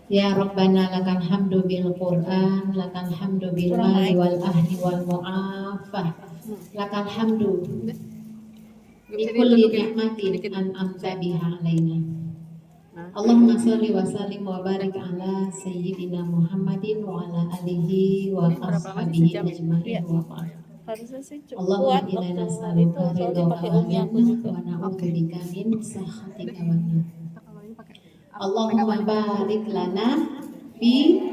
Ya Rabbana lakal hamdu bil Qur'an, lakal hamdu bil mali wal ahli wal mu'afah, lakal hamdu bi kulli ni'matin an'amta biha alaina. Allahumma sholli wa sallim wa barik ala sayyidina Muhammadin wa ala alihi wa ashabihi ajma'in wa ba'd. Harusnya sih Allahumma kuat inna waktu itu, nas'aluka soalnya ridhaka pakai wal umi aku jannah juga. wa na'udzubika min sakhatika wan nar. Allahumma barik lana fi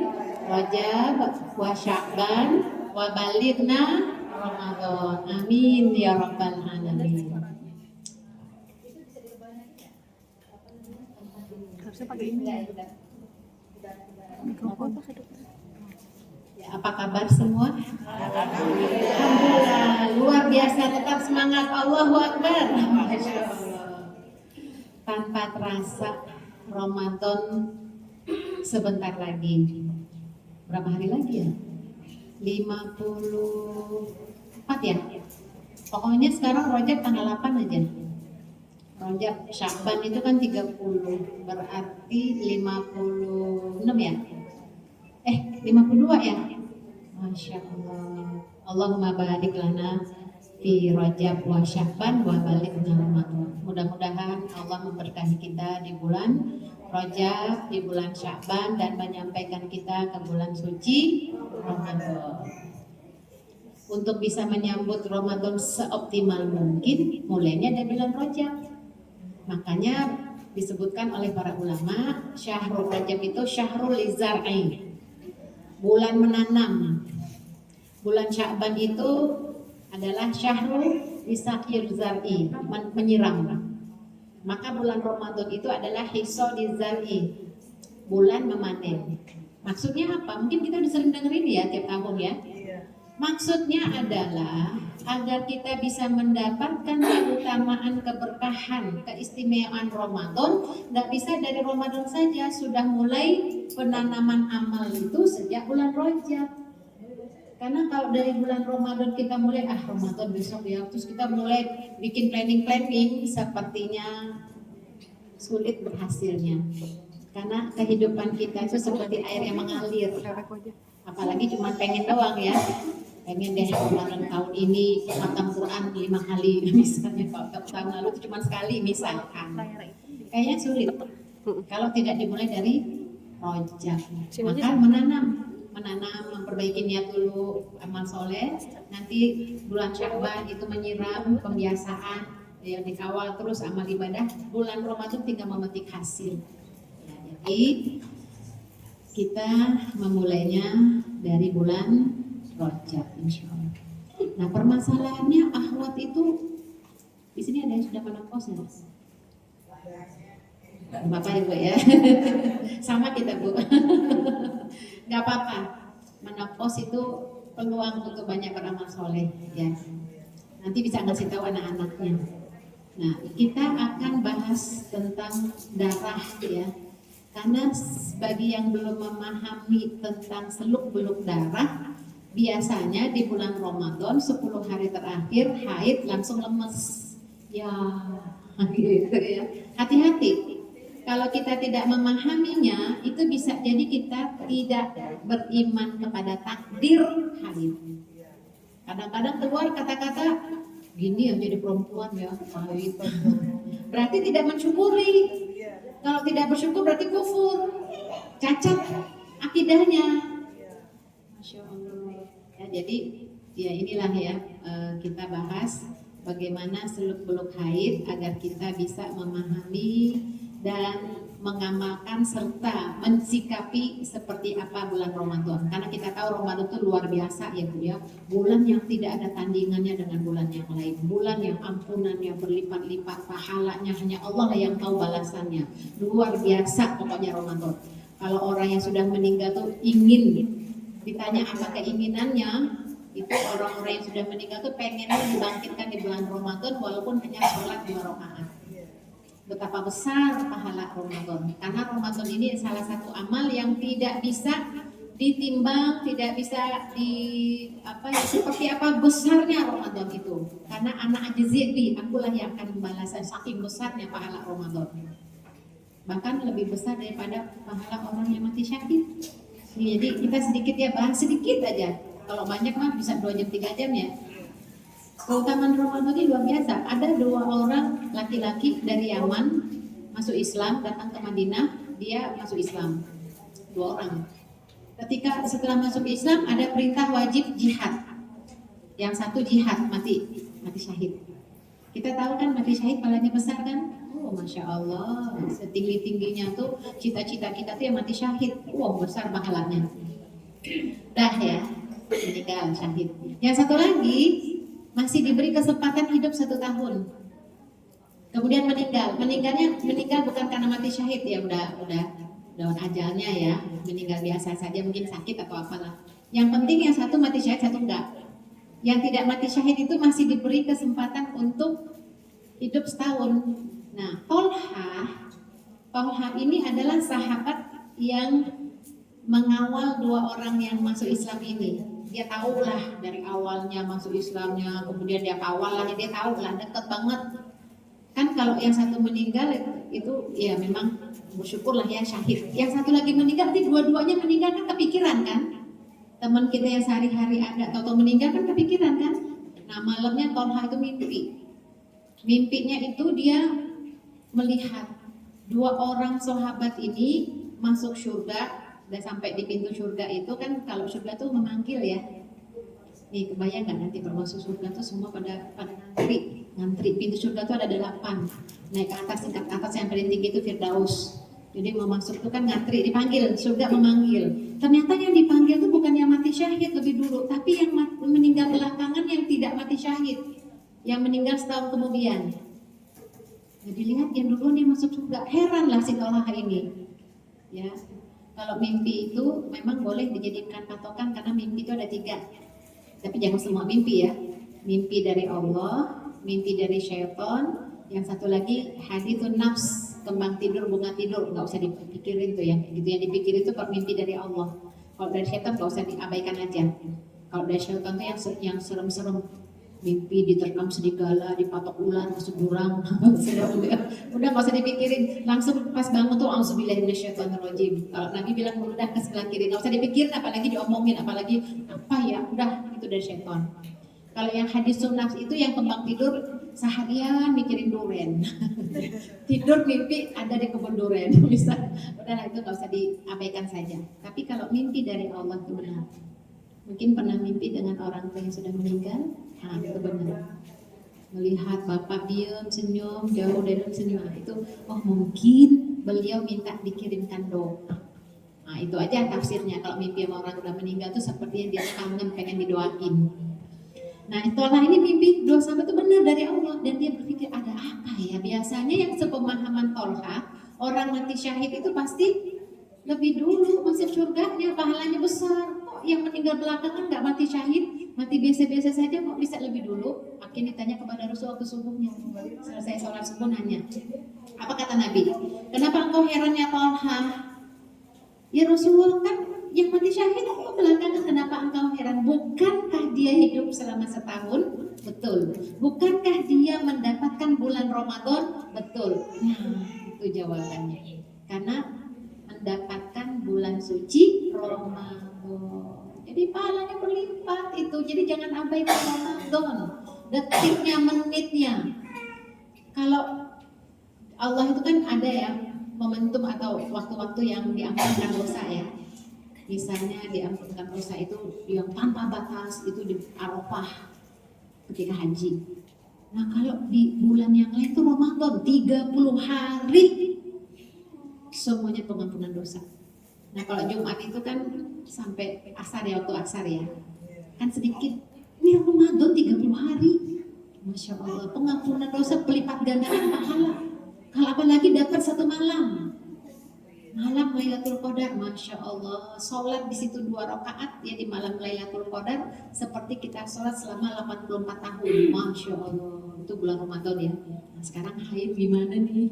Rajab wa Sya'ban wa balighna Ramadan. Amin ya rabbal alamin. Harusnya pakai ini. Mikrofon pakai dokter. Ya, apa kabar semua? Alhamdulillah, luar biasa, tetap semangat. Allahu Akbar. Masya Allah. Tanpa terasa Ramadan sebentar lagi. Berapa hari lagi ya? 54 ya? Pokoknya sekarang Rajab tanggal 8 aja. Rajab Sya'ban itu kan 30, berarti 56 ya? 52 ya? Masya Allah. Allahumma barik lana fi Rajab wa Sya'ban wa balighna Ramadan. Mudah-mudahan Allah memberkahi kita di bulan Rajab, di bulan Sya'ban, dan menyampaikan kita ke bulan suci Ramadan. Untuk bisa menyambut Ramadan seoptimal mungkin, mulainya dari bulan Rajab. Makanya disebutkan oleh para ulama, Syahrul Rajab itu Syahrul Lizar'i, bulan menanam. Bulan Sya'ban itu adalah Syahrul Lisaqir Zar'i, menyiram. Maka bulan Ramadan itu adalah Hisodil Zar'i, bulan memanen. Maksudnya apa? Mungkin kita udah sering dengerin ya tiap tahun ya. Maksudnya adalah agar kita bisa mendapatkan keutamaan, keberkahan, keistimewaan Ramadan. Nggak bisa dari Ramadan saja, sudah mulai penanaman amal itu sejak bulan Rajab. Karena kalau dari bulan Ramadan kita mulai Ramadan besok ya, terus kita mulai bikin planning, sepertinya sulit berhasilnya. Karena kehidupan kita itu seperti air yang mengalir. Apalagi cuma pengen doang ya. Pengen deh Ramadan tahun ini khatam Quran 5 kali misalnya. Kalau tahun lalu itu cuma sekali misalkan. Kayaknya sulit. Kalau tidak dimulai dari Rajab. Maka menanam, memperbaiki niat dulu, amal soleh. Nanti bulan Sya'ban itu menyiram, pembiasaan yang dikawal terus amal ibadah. Bulan Ramadan tinggal memetik hasil. Ya, jadi kita memulainya dari bulan Rajab, insya Allah. Nah, permasalahannya akhwat itu di sini ada yang sudah menopos ya? Bapak Ibu ya, sama kita Bu. Gak apa-apa, menopos itu peluang untuk banyak beramal soleh ya. Nanti bisa ngasih tahu anak-anaknya. Nah, kita akan bahas tentang darah ya. Karena bagi yang belum memahami tentang seluk-beluk darah, biasanya di bulan Ramadan 10 hari terakhir haid langsung lemes. Ya, gitu ya. Hati-hati. Kalau kita tidak memahaminya, itu bisa jadi kita tidak beriman kepada takdir haid. Kadang-kadang keluar kata-kata gini ya, jadi perempuan ya haid. Berarti tidak mensyukuri. Kalau tidak bersyukur berarti kufur, cacat akidahnya. Masya Allah. Ya, jadi ya inilah ya kita bahas bagaimana seluk-beluk haid agar kita bisa memahami dan mengamalkan serta mensikapi seperti apa bulan Ramadan. Karena kita tahu Ramadan itu luar biasa ya Bu ya. Bulan yang tidak ada tandingannya dengan bulan yang lain. Bulan yang ampunannya berlipat-lipat, pahalanya hanya Allah yang tahu balasannya. Luar biasa pokoknya Ramadan. Kalau orang yang sudah meninggal tuh ingin ditanya apa keinginannya, itu orang-orang yang sudah meninggal tuh pengennya dibangkitkan di bulan Ramadan walaupun hanya sholat 2 rakaat. Betapa besar pahala Ramadan, karena Ramadan ini salah satu amal yang tidak bisa ditimbang, tidak bisa seperti apa besarnya Ramadan itu. Karena anak ajzibi, akulah yang akan membalaskan saking besarnya pahala Ramadan. bahkan lebih besar daripada pahala orang yang mati syahid. Jadi kita sedikit ya bahas sedikit aja. Kalau banyak mah bisa 2 jam 3 jam ya. Keutamaan Ramadan ini luar biasa. Ada 2 orang laki-laki dari Yaman masuk Islam, datang ke Madinah, dia masuk Islam. 2 orang. Ketika setelah masuk Islam ada perintah wajib jihad. Yang satu jihad mati syahid. Kita tahu kan mati syahid pahalanya besar kan? Oh masya Allah, setinggi tingginya tuh cita-cita kita tuh yang mati syahid. Wow besar pahalanya. Dah ya, meninggal syahid. Yang satu lagi masih diberi kesempatan hidup 1 tahun. Kemudian meninggal bukan karena mati syahid ya, udah ajalnya ya, meninggal biasa saja, mungkin sakit atau apalah. Yang penting yang satu mati syahid, satu enggak. Yang tidak mati syahid itu masih diberi kesempatan untuk hidup setahun. Nah, Tolha ini adalah sahabat yang mengawal 2 orang yang masuk Islam ini. Dia tahu lah dari awalnya masuk Islamnya, kemudian dia kawal lah, dia tahu lah, deket banget. Kan kalau yang satu meninggal itu ya memang bersyukurlah ya syahid. Yang satu lagi meninggal, nanti dua-duanya meninggal kan kepikiran kan. Teman kita yang sehari-hari ada atau meninggal kan kepikiran kan. Nah malamnya Tolha itu mimpi. Mimpinya itu dia melihat 2 orang sahabat ini masuk surga. Dan sampai di pintu surga itu kan, kalau surga tuh memanggil ya. Nih kebayang nggak nanti kalau masuk surga tuh semua pada ngantri. Pintu surga tuh ada 8. Naik ke atas, tingkat atas yang paling tinggi itu Firdaus. Jadi mau masuk tuh kan ngantri, dipanggil, surga memanggil. Ternyata yang dipanggil tuh bukan yang mati syahid lebih dulu, tapi yang meninggal belakangan yang tidak mati syahid, yang meninggal setahun kemudian. Jadi lihat yang duluan dia masuk surga. Heranlah si Tolha ini. Ya, kalau mimpi itu memang boleh dijadikan patokan karena mimpi itu ada 3. Tapi jangan semua mimpi ya. Mimpi dari Allah, mimpi dari syaitan, yang satu lagi hadithun nafs, kembang tidur, bunga tidur, nggak usah dipikirin tuh yang gitu. Yang dipikirin itu kalau mimpi dari Allah. Kalau dari syaitan nggak usah diabaikan aja. Kalau dari syaitan tuh yang serem-serem, mimpi diterkam serigala, dipatok ular, masuk jurang, udah nggak usah dipikirin, langsung pas bangun tuh auzubillahiminasyaitonirrajim. Kalau Nabi bilang udah ke sebelah kiri, nggak usah dipikirin, apalagi diomongin, apalagi apa ya, udah itu dari syaitan. Kalau yang hadis nafs itu yang kembang tidur seharian mikirin duren, tidur mimpi ada di kebun duren, bisa, udahlah itu nggak usah diabaikan saja. Tapi kalau mimpi dari Allah itu benar. Mungkin pernah mimpi dengan orang tua yang sudah meninggal, nah itu benar. Melihat bapak diam, senyum, jauh dari senyum, itu oh mungkin beliau minta dikirimkan doa. Nah itu aja tafsirnya. Kalau mimpi sama orang udah meninggal itu seperti yang dia kangen, pengen didoain. Nah Tolha ini mimpi 2 sahabat itu benar dari Allah, dan dia berpikir ada apa ya? Biasanya yang sepemahaman Tolha, orang mati syahid itu pasti lebih dulu masuk surganya, pahalanya besar. Kok yang meninggal belakangan nggak mati syahid, mati biasa-biasa saja kok bisa lebih dulu? Akhirnya ditanya kepada Rasul waktu subuhnya, selesai sholat subuh nanya, apa kata Nabi? Kenapa engkau heran ya Tolha? Ya Rasulullah kan yang mati syahid kok belakangan, kenapa engkau heran? Bukankah dia hidup selama setahun? Betul. Bukankah dia mendapatkan bulan Ramadan? Betul. Nah itu jawabannya. Karena mendapatkan bulan suci Ramadan. Jadi pahalanya berlipat itu. Jadi jangan abaikan Ramadan. Detiknya, menitnya. Kalau Allah itu kan ada ya momentum atau waktu-waktu yang diampunkan dosa ya. Misalnya diampunkan dosa itu yang tanpa batas itu di Arafah ketika haji. Nah kalau di bulan yang lain itu Ramadan 30 hari semuanya pengampunan dosa. Nah kalau Jumat itu kan sampai asar ya, waktu asar ya, kan sedikit. Ini Ramadan 30 hari, Masya Allah, pengampunan dosa pelipat gandaan pahala. Kalau apalagi dapat 1 malam Lailatul Qadar, Masya Allah, sholat di situ 2 rakaat ya di malam Lailatul Qadar seperti kita sholat selama 84 tahun, Masya Allah. Itu bulan Ramadan ya. Nah sekarang haid gimana nih?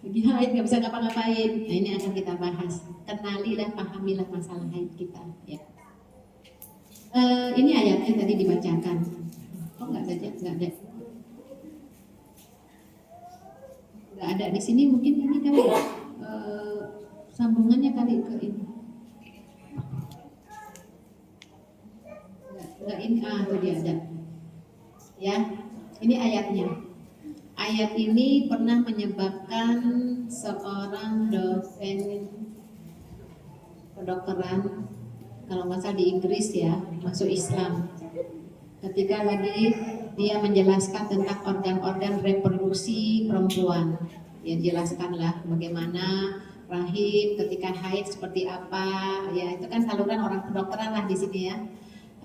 Lagi haid nggak bisa ngapa-ngapain. Nah ini akan kita bahas. Kenalilah, pahamilah masalah haid kita. Ya. Ini ayatnya tadi dibacakan. Oh nggak ada. nggak ada di sini, mungkin ini kali ya, sambungannya kali ke ini. Nggak ini, tuh dia ada. Ya, ini ayatnya. Ayat ini pernah menyebabkan seorang dosen kedokteran, kalau nggak salah di Inggris ya, masuk Islam. Ketika lagi dia menjelaskan tentang organ-organ reproduksi perempuan, ya jelaskanlah bagaimana rahim ketika haid seperti apa, ya itu kan saluran orang kedokteran lah di sini ya.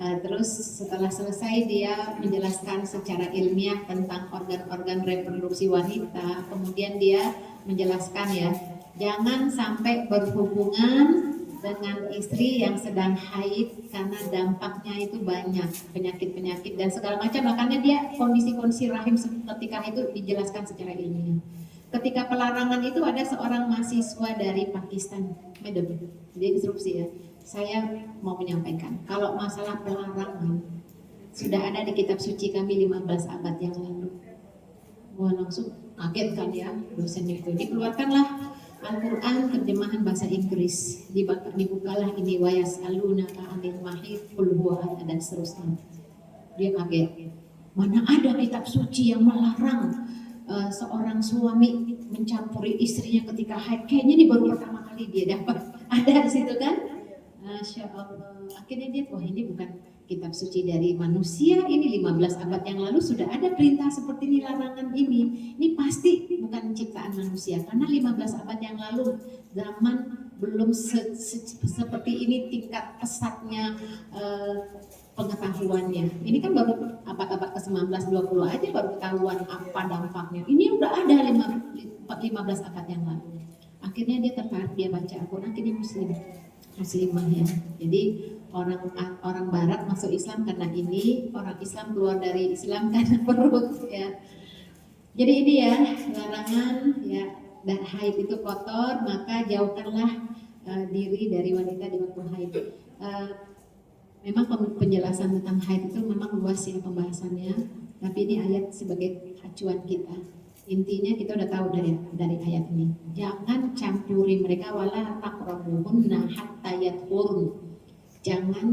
Terus setelah selesai dia menjelaskan secara ilmiah tentang organ-organ reproduksi wanita, kemudian dia menjelaskan ya, jangan sampai berhubungan dengan istri yang sedang haid karena dampaknya itu banyak, penyakit-penyakit dan segala macam. Makanya dia kondisi-kondisi rahim ketika itu dijelaskan secara ilmiah. Ketika pelarangan itu ada seorang mahasiswa dari Pakistan, madam, dia instruksi ya. Saya mau menyampaikan, kalau masalah pelarangan sudah ada di kitab suci kami 15 abad yang lalu. Wah, langsung kaget kan ya dosen itu. Dikeluarkanlah Al-Quran terjemahan bahasa Inggris, dibukalah ini wayas alunaka anil mahid qul huwa dan seterusnya. Dia kaget, mana ada kitab suci yang melarang seorang suami mencampuri istrinya ketika haid. Kayaknya ini baru pertama kali dia dapat ada di situ kan. Masya Allah. Akhirnya dia, wah ini bukan kitab suci dari manusia, ini 15 abad yang lalu sudah ada perintah seperti ini, larangan ini. Ini pasti bukan ciptaan manusia, karena 15 abad yang lalu zaman belum seperti ini tingkat pesatnya pengetahuannya. Ini kan baru abad-abad ke-19, 20 aja baru ketahuan apa dampaknya. Ini udah ada 15 abad yang lalu. Akhirnya dia tertarik, dia baca Al-Quran, ini muslimah ya. Jadi orang barat masuk Islam karena ini, orang Islam keluar dari Islam karena perut ya. Jadi ini ya larangan ya, dan haid itu kotor, maka jauhkanlah diri dari wanita di waktu haid. Memang penjelasan tentang haid itu memang luas ya pembahasannya, tapi ini ayat sebagai acuan kita. Intinya kita udah tahu dari ayat ini. Jangan campuri mereka, wala taqrabuhunna hatta yatahurun. Jangan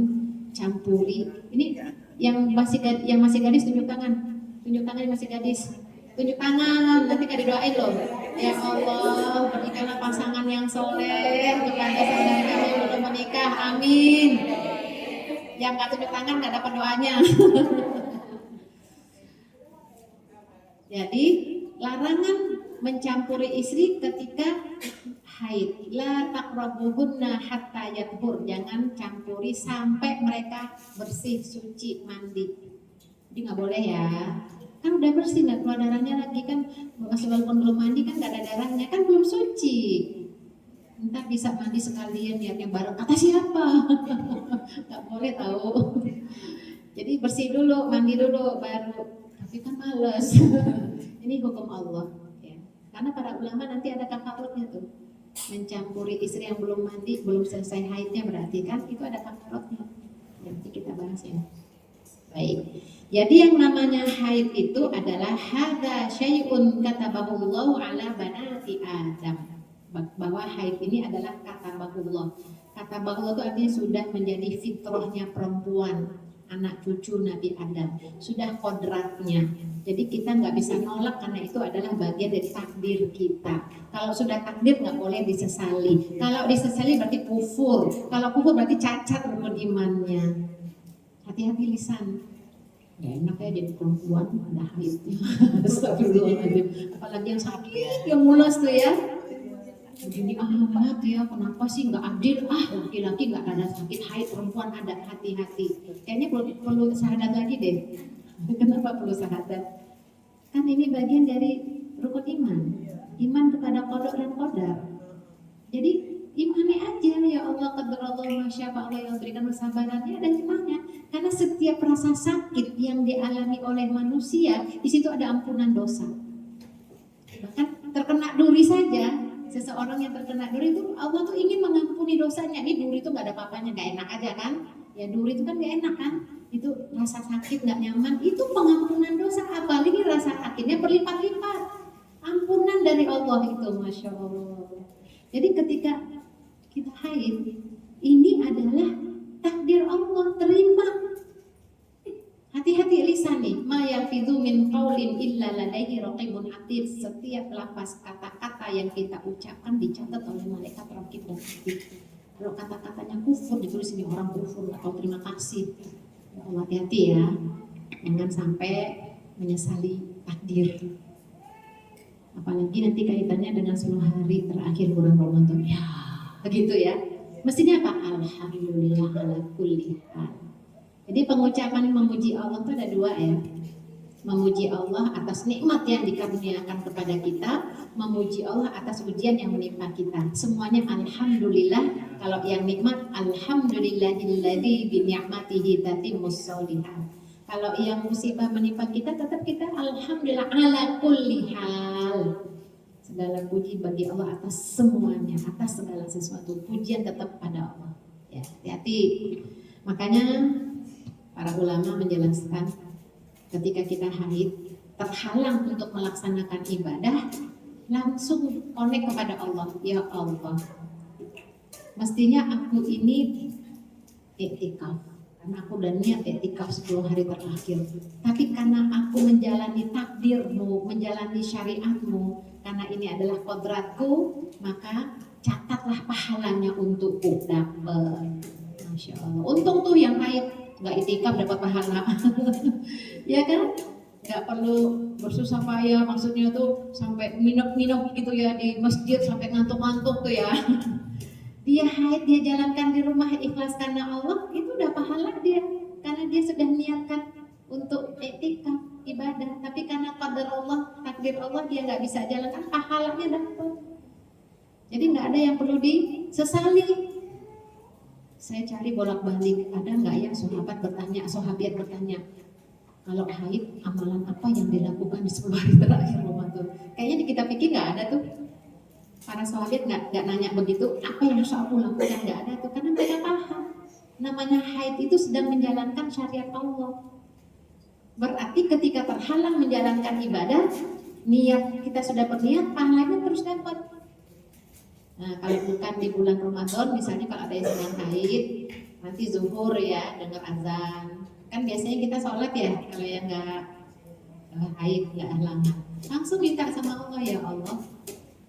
campuri. Ini yang masih gadis tunjuk tangan. Tunjuk tangan yang masih gadis. Tunjuk tangan, nanti kan didoain loh. Ya Allah, berikanlah pasangan yang soleh kepada saudara kami yang belum menikah. Amin. Yang nggak tunjuk tangan nggak dapat doanya. Jadi larangan mencampuri istri ketika haid. La taqrabuhunna hatta yathur. Jangan campuri sampai mereka bersih, suci, mandi. Jadi nggak boleh ya. Kan udah bersih, nggak keluar darahnya lagi kan. Walaupun belum mandi kan nggak ada darahnya, kan belum suci. Entar bisa mandi sekalian niatnya bareng. Kata siapa? Nggak boleh tahu. Jadi bersih dulu, mandi dulu baru. Tapi kan males. Ini hukum Allah ya. Karena para ulama nanti ada kafarotnya tuh, mencampuri istri yang belum mandi, belum selesai haidnya, berarti kan itu ada kafarotnya. Nanti kita bahas ya. Baik. Jadi yang namanya haid itu adalah hadza syai'un katabahullahu ala banati Adam. Bahwa haid ini adalah katabahullah. Katabahullah itu artinya sudah menjadi fitrahnya perempuan, anak cucu Nabi Adam, sudah kodratnya. Jadi kita nggak bisa nolak karena itu adalah bagian dari takdir kita. Kalau sudah takdir nggak boleh disesali. Kalau disesali berarti kufur. Kalau kufur berarti cacat rukun imannya. Hati-hati lisan. Gak enak ya jadi perempuan ada haidnya. Apalagi yang sakit, yang mulas tuh ya. Begini amat ya, kenapa sih nggak adil? Laki-laki nggak ada sakit, haid perempuan ada, hati-hati. Kayaknya perlu syahadat lagi deh. Kenapa perlu syahadat? Kan ini bagian dari rukun iman. Iman kepada qada dan qadar. Jadi imani aja, ya Allah qadarallahu ma syaa Allah, yang berikan kesabarannya dan imannya. Karena setiap rasa sakit yang dialami oleh manusia, di situ ada ampunan dosa. Bahkan terkena duri saja. Seseorang yang terkena duri itu Allah tuh ingin mengampuni dosanya. Ini duri itu nggak ada apa-apanya, nggak enak aja kan? Ya duri itu kan nggak enak kan? Itu rasa sakit nggak nyaman, itu pengampunan dosa. Apalagi rasa sakitnya berlipat-lipat. Ampunan dari Allah itu, Masya Allah. Jadi ketika kita haid, ini adalah takdir Allah, terima. Hati-hati lisan nih, ma yalfidhu min qaulin illa ladaihi raqibun atid. Setiap lafaz kata-kata yang kita ucapkan dicatat oleh malaikat raqib dan atid. Kalau kata-katanya kufur, ditulis ini orang kufur atau terima kasih. Ya Allah, hati-hati ya, jangan sampai menyesali takdir. Apalagi nanti kaitannya dengan 10 hari terakhir bulan Ramadan. Ya, begitu ya. Mestinya apa? Alhamdulillah ala kulli hal. Jadi pengucapan memuji Allah itu ada dua ya. Memuji Allah atas nikmat yang dikaruniakan kepada kita, memuji Allah atas ujian yang menimpa kita. Semuanya alhamdulillah. Kalau yang nikmat, alhamdulillahilladzi bi ni'matihi tatimmus sholihat. Kalau yang musibah menimpa kita, tetap kita alhamdulillah ala kulli hal. Segala puji bagi Allah atas semuanya, atas segala sesuatu. Pujian tetap pada Allah. Ya, hati-hati. Makanya para ulama menjelaskan ketika kita haid terhalang untuk melaksanakan ibadah, langsung connect kepada Allah. Ya Allah, mestinya aku ini i'tikaf, karena aku udah niat i'tikaf 10 hari terakhir. Tapi karena aku menjalani takdirmu, menjalani syariatmu, karena ini adalah kodratku, maka catatlah pahalanya untukku dapat. Masya Allah. Untung tuh yang haid nggak itikaf dapat pahala. Ya kan? Nggak perlu bersusah payah, maksudnya tuh sampai minum-minum gitu ya di masjid sampai ngantuk-ngantuk tuh ya. Dia haid, dia jalankan di rumah ikhlas karena Allah, itu udah pahala dia, karena dia sudah niatkan untuk itikaf ibadah. Tapi karena qadar Allah, takdir Allah, dia nggak bisa jalankan, pahalanya dapat. Jadi nggak ada yang perlu disesali. Saya cari bolak-balik, ada nggak yang sahabiat bertanya, kalau haid amalan apa yang dilakukan di 10 hari terakhir Ramadan? Kayaknya di kita pikir nggak ada tuh. Para sahabat nggak nanya begitu, apa yang harus aku lakukan, nggak ada tuh, karena mereka paham. Namanya haid itu sedang menjalankan syariat Allah. Berarti ketika terhalang menjalankan ibadah, niat kita sudah berniat, pahalanya terus dapat. Nah, kalau bukan di bulan Ramadan, misalnya kalau ada yang sedang haid, nanti zuhur ya, dengar azan. Kan biasanya kita sholat ya, kalau yang nggak haid, nggak halangan, langsung minta sama Allah, ya Allah,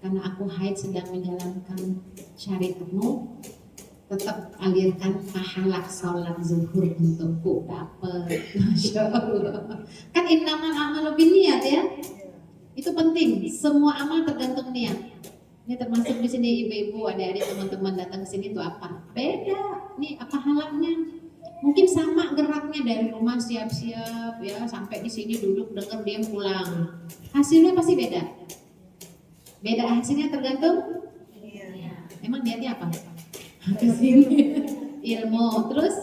karena aku haid sedang menjalankan syariatmu, tetap alirkan pahala sholat zuhur untukku dapat. Masya Allah. Kan innamal a'malu binniyat ya, itu penting. Semua amal tergantung niat. Ini termasuk di sini ibu-ibu, adik-adik, teman-teman datang ke sini tuh apa? Beda. Nih apa halanya? Mungkin sama geraknya dari rumah siap-siap ya sampai di sini duduk dengar dia pulang. Hasilnya pasti beda. Beda hasilnya tergantung. Emang niatnya apa? Ke sini ilmu, terus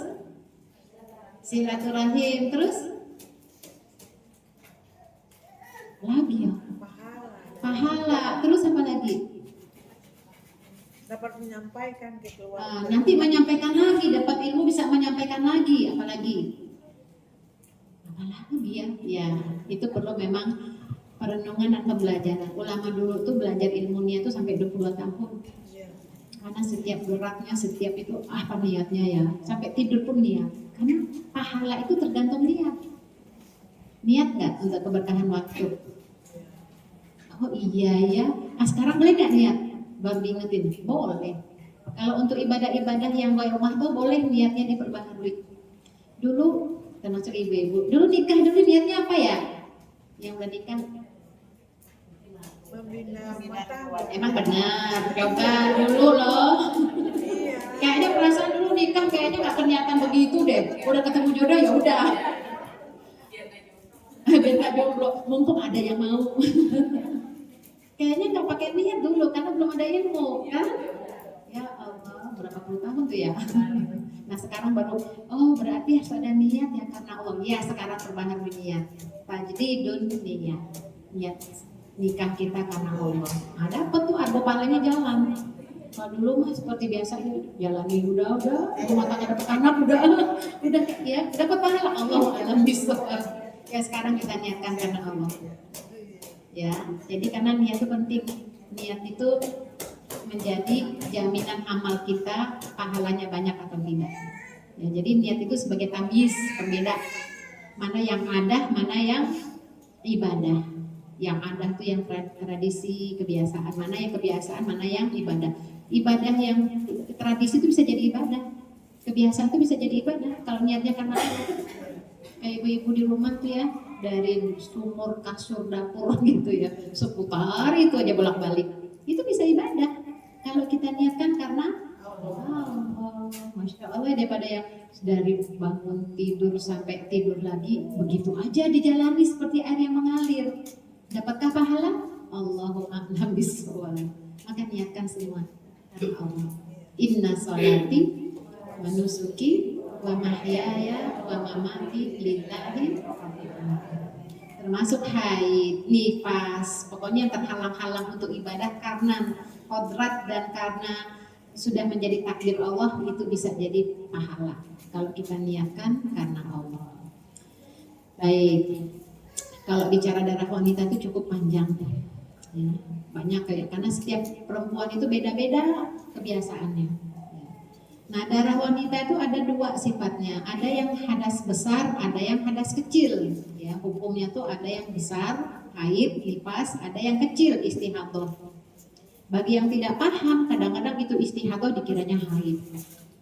silaturahim, terus lagi ya pahala, terus apa lagi? Dapat menyampaikan ke keluarga. Nanti menyampaikan lagi, dapat ilmu bisa menyampaikan lagi, apalagi ya itu perlu memang perenungan dan pembelajaran. Ulama dulu tuh belajar ilmunya tuh sampai 22 tahun. Karena setiap geraknya, setiap itu apa niatnya ya, sampai tidur pun niat. Karena pahala itu tergantung niat. Niat nggak untuk keberkahan waktu? Oh iya ya, sekarang boleh nggak niat? Baru diingetin, boleh. Kalau untuk ibadah-ibadah yang gaya rumah tuh boleh niatnya diperbaharui. Dulu termasuk ibu-ibu, dulu nikah dulu niatnya apa ya? Yang udah nikah Membina rumah tangga. emang benar, coba dulu loh. Iya. Kayaknya perasaan dulu nikah kayaknya nggak kelihatan begitu deh. Udah ketemu jodoh ya udah. Biar nggak jomblo, mumpung ada yang mau. Kayaknya nggak pakai niat dulu karena belum ada ilmu kan? Ya Allah, berapa puluh tahun tuh ya. Nah sekarang baru, oh berarti harus ada niat ya karena Allah. Ya sekarang terbaharui niat. Tajdidun niat, niat nikah kita karena Allah. Nah dapat tuh arbo pahalanya jalan. Kalau dulu mah seperti biasa jalani udah rumah tangga dapat anak udah ya dapat pahala Allah alam bisa. Ya sekarang kita niatkan karena Allah. Ya, jadi karena niat itu penting. Niat itu menjadi jaminan amal kita pahalanya banyak atau tidak. Ya, jadi niat itu sebagai tamyiz, pembeda mana yang ada, mana yang ibadah. Yang ada itu yang tradisi, kebiasaan, mana yang kebiasaan, mana yang ibadah. Ibadah yang tradisi itu bisa jadi ibadah, kebiasaan itu bisa jadi ibadah kalau niatnya karena Allah. Kayak ibu-ibu di rumah tuh ya, dari sumur, kasur, dapur gitu ya, seputar itu aja bolak-balik, itu bisa ibadah kalau kita niatkan karena Allah. Masya Allah, daripada yang dari bangun tidur sampai tidur lagi begitu aja dijalani seperti air yang mengalir. Dapatkah pahala? Allahu a'lam bishawab. Maka niatkan semua karena Allah. Inna sholati wa nusuki wa mahyaya wa mamati lillahi rabbil alamin. Termasuk haid, nifas, pokoknya yang terhalang-halang untuk ibadah karena kodrat dan karena sudah menjadi takdir Allah, itu bisa jadi pahala kalau kita niatkan karena Allah. Baik, kalau bicara darah wanita itu cukup panjang ya, banyak ya, karena setiap perempuan itu beda-beda kebiasaannya. Nah, darah wanita itu ada dua sifatnya, ada yang hadas besar, ada yang hadas kecil. Ya, hukumnya tuh ada yang besar, haid, nifas, ada yang kecil, istihadah. Bagi yang tidak paham, kadang-kadang itu istihadah dikiranya haid.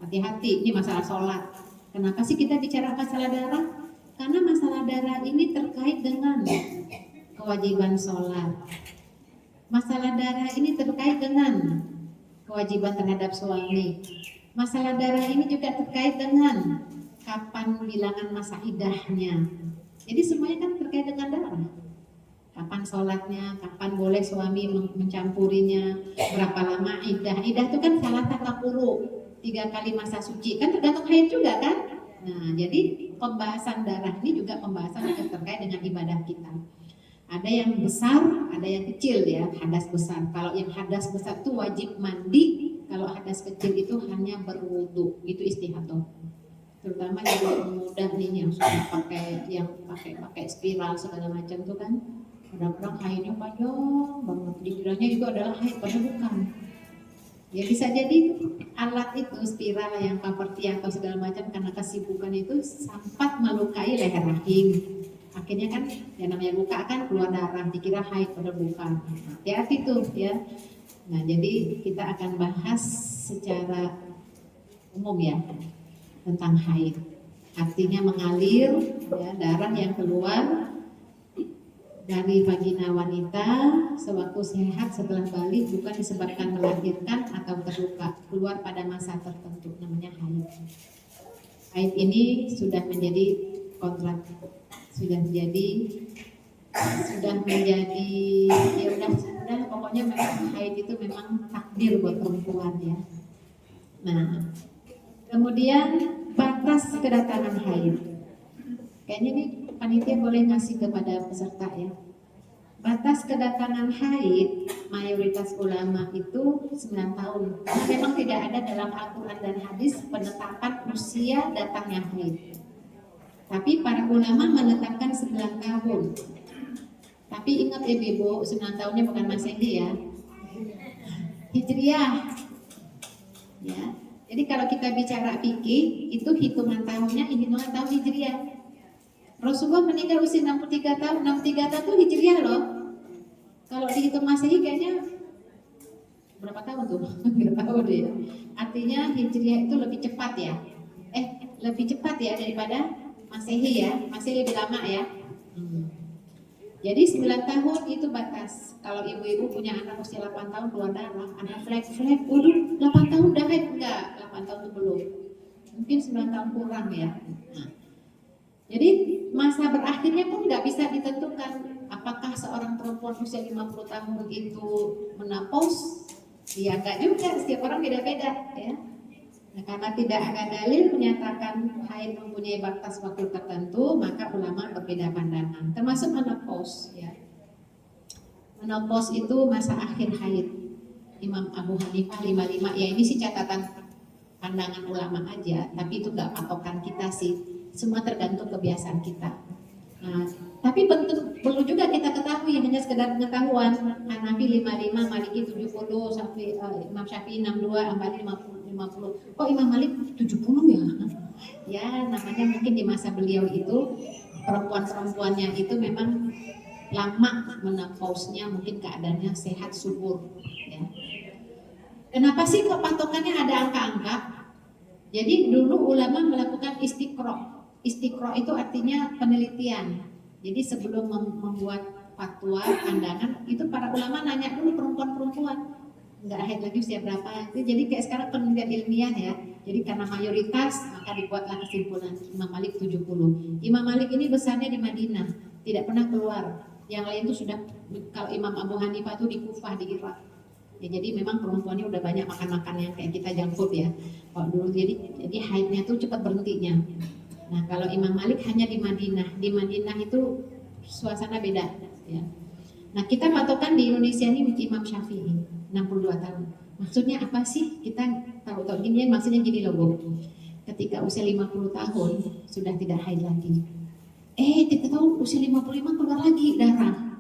Hati-hati, ini masalah sholat. Kenapa sih kita bicara masalah darah? Karena masalah darah ini terkait dengan kewajiban sholat. Masalah darah ini terkait dengan kewajiban terhadap suami. Masalah darah ini juga terkait dengan kapan bilangan masa idahnya. Jadi semuanya kan terkait dengan darah. Kapan sholatnya, kapan boleh suami mencampurinya, berapa lama idah. Idah itu kan salah tata kuru, 3 kali masa suci, kan tergantung haid juga kan. Nah, jadi pembahasan darah ini juga pembahasan yang terkait dengan ibadah kita. Ada yang besar, ada yang kecil ya, hadas besar. Kalau yang hadas besar itu wajib mandi, kalau hadas kecil itu hanya berwudu, itu istihadah. Terutama yang muda nih yang sudah pakai spiral segala macam tuh kan. Kadang-kadang haidnya panjang banget, dikiranya itu adalah haid, padahal bukan. Ya bisa jadi alat itu spiral yang paperti atau segala macam karena kesibukan itu sempat melukai leher rahim. Akhirnya kan yang namanya luka kan keluar darah, dikira haid padahal bukan. Hati-hati tuh ya. Nah, jadi kita akan bahas secara umum ya tentang haid. Artinya mengalir ya, darah yang keluar dari vagina wanita sewaktu sehat setelah balik, bukan disebabkan melahirkan atau terluka, keluar pada masa tertentu, namanya haid. Haid ini sudah menjadi kontrak, sudah menjadi ya udah pokoknya memang haid itu memang takdir buat perempuan ya. Nah, kemudian batas kedatangan haid. Kayaknya nih panitia boleh ngasih kepada peserta ya. Batas kedatangan haid mayoritas ulama itu 9 tahun. Karena memang tidak ada dalam Al-Quran dan hadis penetapan usia datangnya haid. Tapi para ulama menetapkan 9 tahun. Tapi ingat ya Ibu, 9 tahunnya bukan Masehi ya. Hijriah. Ya. Jadi kalau kita bicara fikih, itu hitungan tahunnya hitungan tahun Hijriah. Rasulullah meninggal usia 63 tahun, 63 tahun itu Hijriah loh. Kalau dihitung Masehi kayaknya berapa tahun tuh? Nggak tahu deh. Artinya Hijriah itu lebih cepat ya. Lebih cepat ya daripada Masehi ya. Masehi lebih lama ya. Jadi 9 tahun itu batas. Kalau ibu-ibu punya anak usia 8 tahun keluar darah, anak flek-flek, waduh 8 tahun udah haid enggak? 8 tahun itu belum. Mungkin 9 tahun kurang ya. Nah, jadi masa berakhirnya pun nggak bisa ditentukan. Apakah seorang perempuan usia 50 tahun itu menopause? Ya enggak juga, setiap orang beda-beda ya. Nah, karena tidak ada dalil menyatakan haid mempunyai batas waktu tertentu, maka ulama berbeda pandangan. Termasuk menopause ya. Menopause itu masa akhir haid. Imam Abu Hanifah 55, ya ini sih catatan pandangan ulama aja, tapi itu nggak patokan kita sih. Semua tergantung kebiasaan kita. Nah, Tapi perlu juga kita ketahui, hanya sekedar pengetahuan, Hanafi 55, Maliki 70, Imam Syafi'i 62, Hambali 50. Kok Imam Malik 70 ya? Ya, namanya mungkin di masa beliau itu perempuan-perempuannya itu memang lama menopausnya, mungkin keadaannya sehat subur. Ya. Kenapa sih kok patokannya ada angka-angka? Jadi dulu ulama melakukan istiqro. Istiqro itu artinya penelitian. Jadi sebelum membuat fatwa, pandangan, itu para ulama nanya dulu perempuan-perempuan. Nggak haid lagi usia berapa. Jadi kayak sekarang penelitian ilmiah ya. Jadi karena mayoritas, maka dibuatlah kesimpulan Imam Malik 70. Imam Malik ini besarnya di Madinah, tidak pernah keluar. Yang lain itu sudah, kalau Imam Abu Hanifah itu di Kufah, di Irak. Ya, jadi memang perempuannya udah banyak makan-makan yang kayak kita junk food ya. Kalau dulu jadi haidnya tuh cepat berhentinya. Nah kalau Imam Malik hanya di Madinah itu suasana beda ya. Nah kita patokan di Indonesia ini Imam Syafi'i 62 tahun. Maksudnya apa sih? Kita tahu gini, maksudnya gini loh Bu. Ketika usia 50 tahun sudah tidak haid lagi. Kita tahu usia 55 keluar lagi darah.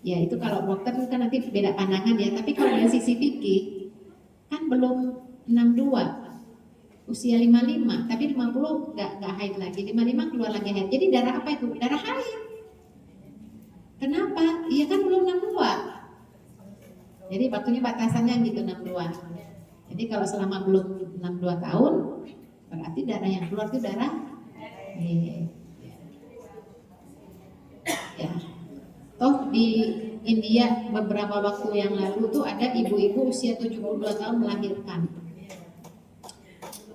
Ya itu kalau dokter kan nanti beda pandangan ya. Tapi kalau dari sisi fikih kan belum 62. Usia 55, tapi 50 nggak haid lagi, 55 keluar lagi haid. Jadi darah apa itu? Darah haid. Kenapa? Iya kan belum 62. Jadi waktunya batasannya gitu 62. Jadi kalau selama belum 62 tahun, berarti darah yang keluar itu darah haid. Ya. Toh di India beberapa waktu yang lalu tuh ada ibu-ibu usia 72 tahun melahirkan.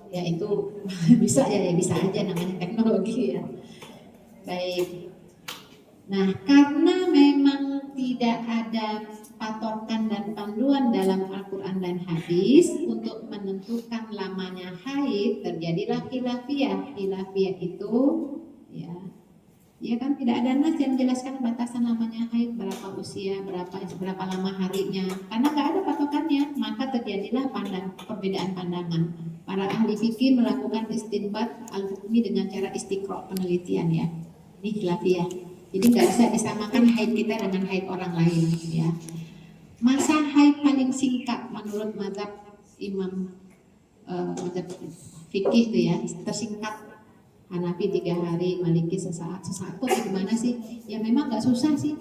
Ya itu bisa ya bisa aja namanya teknologi ya. Baik. Nah karena memang tidak ada patokan dan panduan dalam Al-Quran dan hadis untuk menentukan lamanya haid, terjadilah khilafiyah. Khilafiyah itu ya kan tidak ada nas yang menjelaskan batasan lamanya haid, berapa usia, berapa lama harinya, karena nggak ada patokannya, maka terjadilah perbedaan pandangan. Para ahli fikih melakukan istinbat al-hukmi dengan cara istiqro, penelitian ya. Ini khilafiyah. Jadi nggak bisa disamakan haid kita dengan haid orang lain ya. Masa haid paling singkat menurut mazhab Imam mazhab fikih itu ya, tersingkat Hanafi 3 hari, Maliki sesaat kok gimana sih? Ya memang nggak susah sih.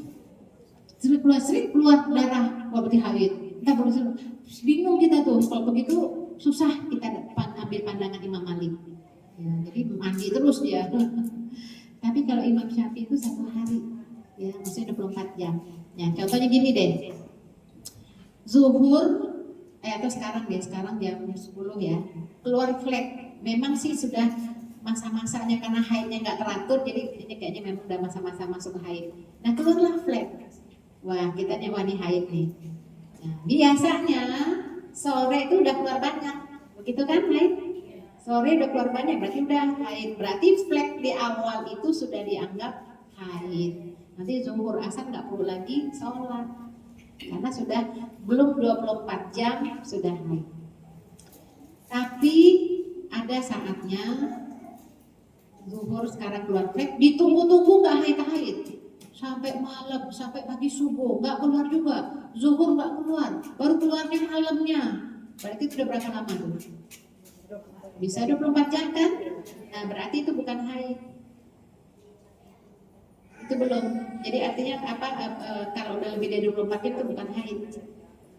Sering keluar darah waktu haid. Kita baru bingung kita tuh kalau begitu susah kita ambil pandangan Imam Malik. Ya, jadi mandi terus dia. Tapi kalau Imam Syafi'i itu 1 hari, ya maksudnya 24 jam. Ya contohnya gini deh. Zuhur, atau sekarang jam 10 ya, keluar flek. Memang sih sudah masa-masanya karena haidnya nggak teratur, jadi ini kayaknya memang udah masa-masa masuk haid. Nah keluarlah flek. Wah kita ini haid nih. Nah, biasanya sore itu udah keluar banyak, begitu kan haid? Sore udah keluar banyak, berarti udah haid. Berarti flek di awal itu sudah dianggap haid. Nanti zuhur asar nggak perlu lagi sholat, karena sudah belum 24 jam sudah haid. Tapi ada saatnya zuhur sekarang keluar flek, ditunggu-tunggu nggak haid sampai malam, sampai pagi subuh nggak keluar juga, zuhur nggak keluar, baru keluarnya malamnya. Berarti sudah berapa lama tuh? Bisa 24 jam kan? Nah berarti itu bukan haid. Itu belum. Jadi artinya kalau udah lebih dari 24 jam itu bukan haid.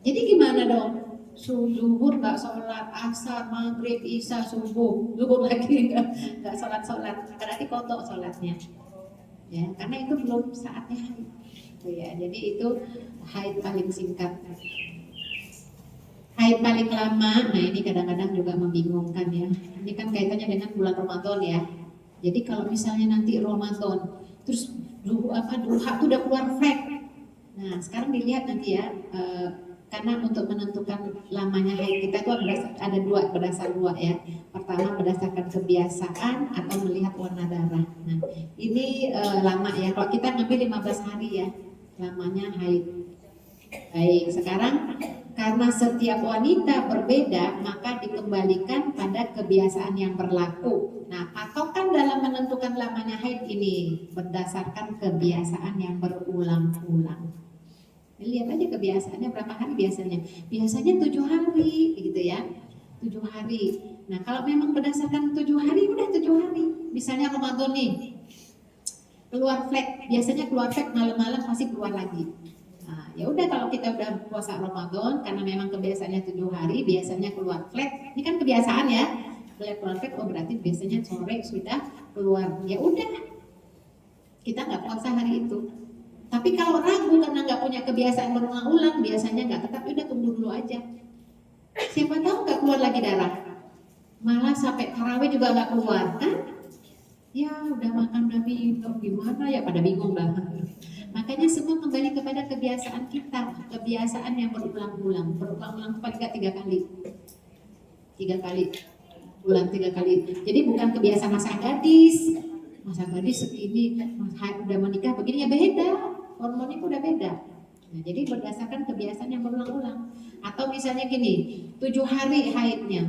Jadi gimana dong? Zuhur nggak sholat, asar, maghrib, isya, subuh, zuhur lagi nggak sholat, berarti kotor sholatnya. Ya, karena itu belum saatnya haid. Ya, jadi itu haid paling singkat. Haid paling lama, nah ini kadang-kadang juga membingungkan ya. Ini kan kaitannya dengan bulan Ramadan ya. Jadi kalau misalnya nanti Ramadan, terus duha tuh udah keluar flek. Nah sekarang dilihat nanti ya, karena untuk menentukan lamanya haid kita itu ada berdasar dua ya. Pertama berdasarkan kebiasaan atau melihat warna darah. Nah ini lama ya. Kalau kita ngambil 15 hari ya, lamanya haid. Baik, sekarang Karena setiap wanita berbeda, maka dikembalikan pada kebiasaan yang berlaku. Nah, patokan dalam menentukan lamanya haid ini berdasarkan kebiasaan yang berulang-ulang. Lihat aja kebiasaannya berapa hari biasanya. Biasanya 7 hari, gitu ya. 7 hari. Nah, kalau memang berdasarkan 7 hari, udah 7 hari. Misalnya Ramadan nih, keluar flek, biasanya keluar flek malam-malam pasti keluar lagi. Nah, ya udah kalau kita udah puasa Ramadan karena memang kebiasaannya 7 hari, biasanya keluar flek. Ini kan kebiasaan ya. Keluar flek, oh berarti biasanya sore sudah keluar. Ya udah, kita nggak puasa hari itu. Tapi kalau ragu karena nggak punya kebiasaan berulang-ulang, biasanya nggak tetap, udah tunggu dulu aja. Siapa tahu nggak keluar lagi darah. Malah sampai tarawih juga nggak keluar, kan? Ya udah makan udah minum, gimana ya, pada bingung lah. Makanya semua kembali kepada kebiasaan kita, kebiasaan yang berulang-ulang paling nggak 3 kali, 3 kali, bulan 3 kali. Jadi bukan kebiasaan masa gadis segini, udah menikah begini, ya beda, hormonnya udah beda. Nah, jadi berdasarkan kebiasaan yang berulang-ulang. Atau misalnya gini, 7 hari haidnya.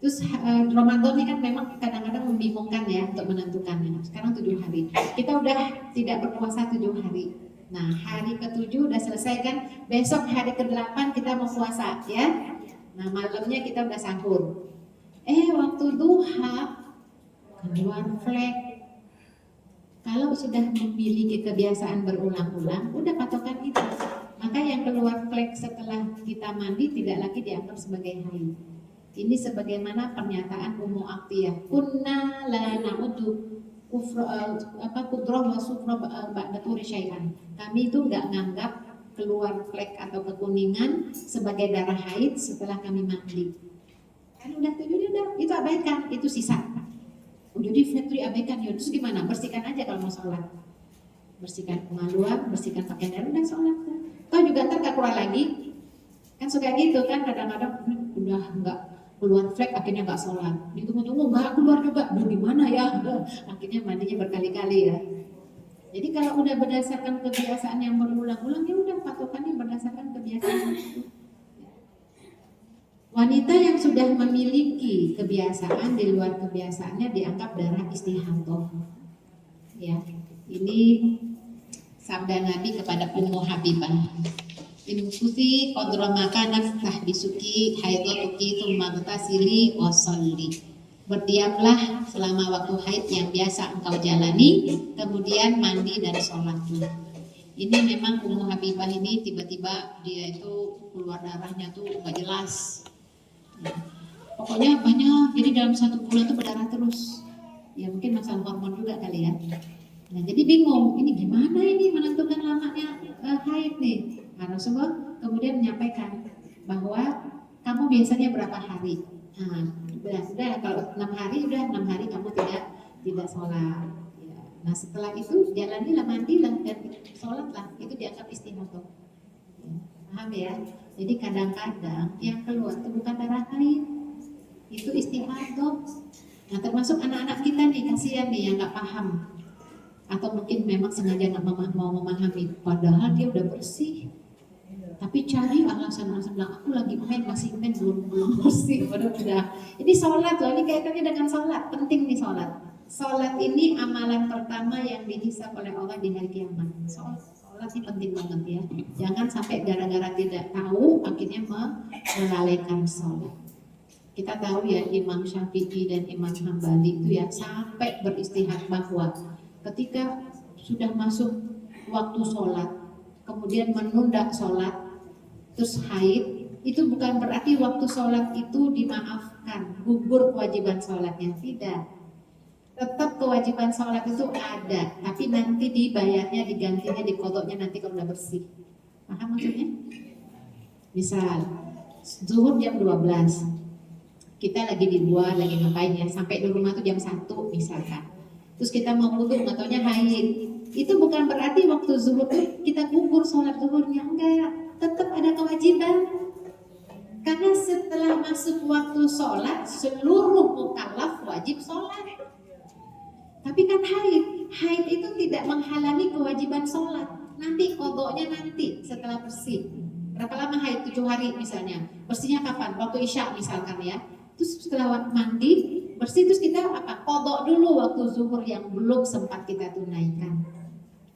Terus Ramadan ini kan memang kadang-kadang membingungkan ya untuk menentukannya. Sekarang 7 hari. Kita udah tidak berpuasa 7 hari. Nah, hari ke-7 udah selesai kan. Besok hari ke-8 kita mau puasa ya. Nah, malamnya kita udah sahur. Waktu duha keluar flek. Kalau sudah memiliki kebiasaan berulang-ulang, udah patokan itu. Maka yang keluar flek setelah kita mandi tidak lagi dianggap sebagai haid. Ini sebagaimana pernyataan Ummu Aktiyah, kunna la na'udu kudroh wa sufroh ba'da turi syai'an. Kami itu nggak nganggap keluar flek atau kekuningan sebagai darah haid setelah kami mandi. Kan udah itu abaikan, itu sisa. Jadi flek itu diabaikan, ya terus gimana? Bersihkan aja kalau mau sholat. Bersihkan kemaluan, bersihkan pakaian, dan udah sholat. Toh juga ntar gak keluar lagi. Kan suka gitu kan, kadang-kadang udah nggak keluar flek akhirnya nggak sholat, ditunggu-tunggu nggak keluar juga, gimana ya, akhirnya mandinya berkali-kali ya. Jadi kalau udah berdasarkan kebiasaan yang berulang-ulang, ya udah patokannya berdasarkan kebiasaan itu. Wanita yang sudah memiliki kebiasaan di luar kebiasaannya dianggap darah istihadah. Ya, ini sabda Nabi kepada Ummu Habibah. Infusi kodro makanan tahdisuki haidatuki thumma tasili wasolli. Berdiamlah selama waktu haid yang biasa engkau jalani, kemudian mandi dan sholatlah. Ini memang Ummu Habibah ini tiba-tiba dia itu keluar darahnya tuh nggak jelas. Pokoknya banyak, jadi dalam 1 bulan tuh berdarah terus. Ya mungkin masalah hormon juga kali ya. Nah jadi bingung, ini gimana ini menentukan lamanya haid nih. Nah, Rasulullah kemudian menyampaikan bahwa kamu biasanya berapa hari. Nah, sudah kalau 6 hari, udah 6 hari kamu tidak sholat. Ya. Nah setelah itu jalanilah, mandilah dan sholatlah, itu dianggap istihadah. Ya, paham ya? Jadi kadang-kadang yang keluar itu bukan darah haid, itu istihadah. Nah termasuk anak-anak kita nih, kasihan nih yang nggak paham. Atau mungkin memang sengaja nggak mau memahami, padahal dia udah bersih. Tapi cari alasan-alasan bilang aku lagi main, masih main, belum bersih. Padahal udah. Ini sholat loh, ini kaitannya dengan sholat. Penting nih sholat. Sholat ini amalan pertama yang dihisab oleh Allah di hari kiamat. Sholat ini penting banget ya. Jangan sampai gara-gara tidak tahu akhirnya melalaikan sholat. Kita tahu ya Imam Syafi'i dan Imam Hambali itu ya sampai beristihad bahwa ketika sudah masuk waktu sholat, kemudian menunda sholat, terus haid, itu bukan berarti waktu sholat itu dimaafkan, gugur kewajiban sholatnya, tidak. Tetap kewajiban sholat itu ada, tapi nanti dibayarnya, digantinya, dikodoknya nanti kalau udah bersih. Paham maksudnya? Misal, zuhur jam 12, kita lagi di luar, lagi ngapain ya, sampai di rumah tuh jam 1 misalkan. Terus kita mau wudu, nggak taunya haid. Itu bukan berarti waktu zuhur kita gugur sholat zuhurnya, enggak. Tetap ada kewajiban. Karena setelah masuk waktu sholat, seluruh mukallaf wajib sholat. Tapi kan haid itu tidak menghalangi kewajiban sholat. Nanti kodoknya nanti setelah bersih. Berapa lama haid? 7 hari misalnya. Bersihnya kapan? Waktu Isya misalkan ya. Terus setelah mandi bersih, terus kita apa? Qadha dulu waktu zuhur yang belum sempat kita tunaikan.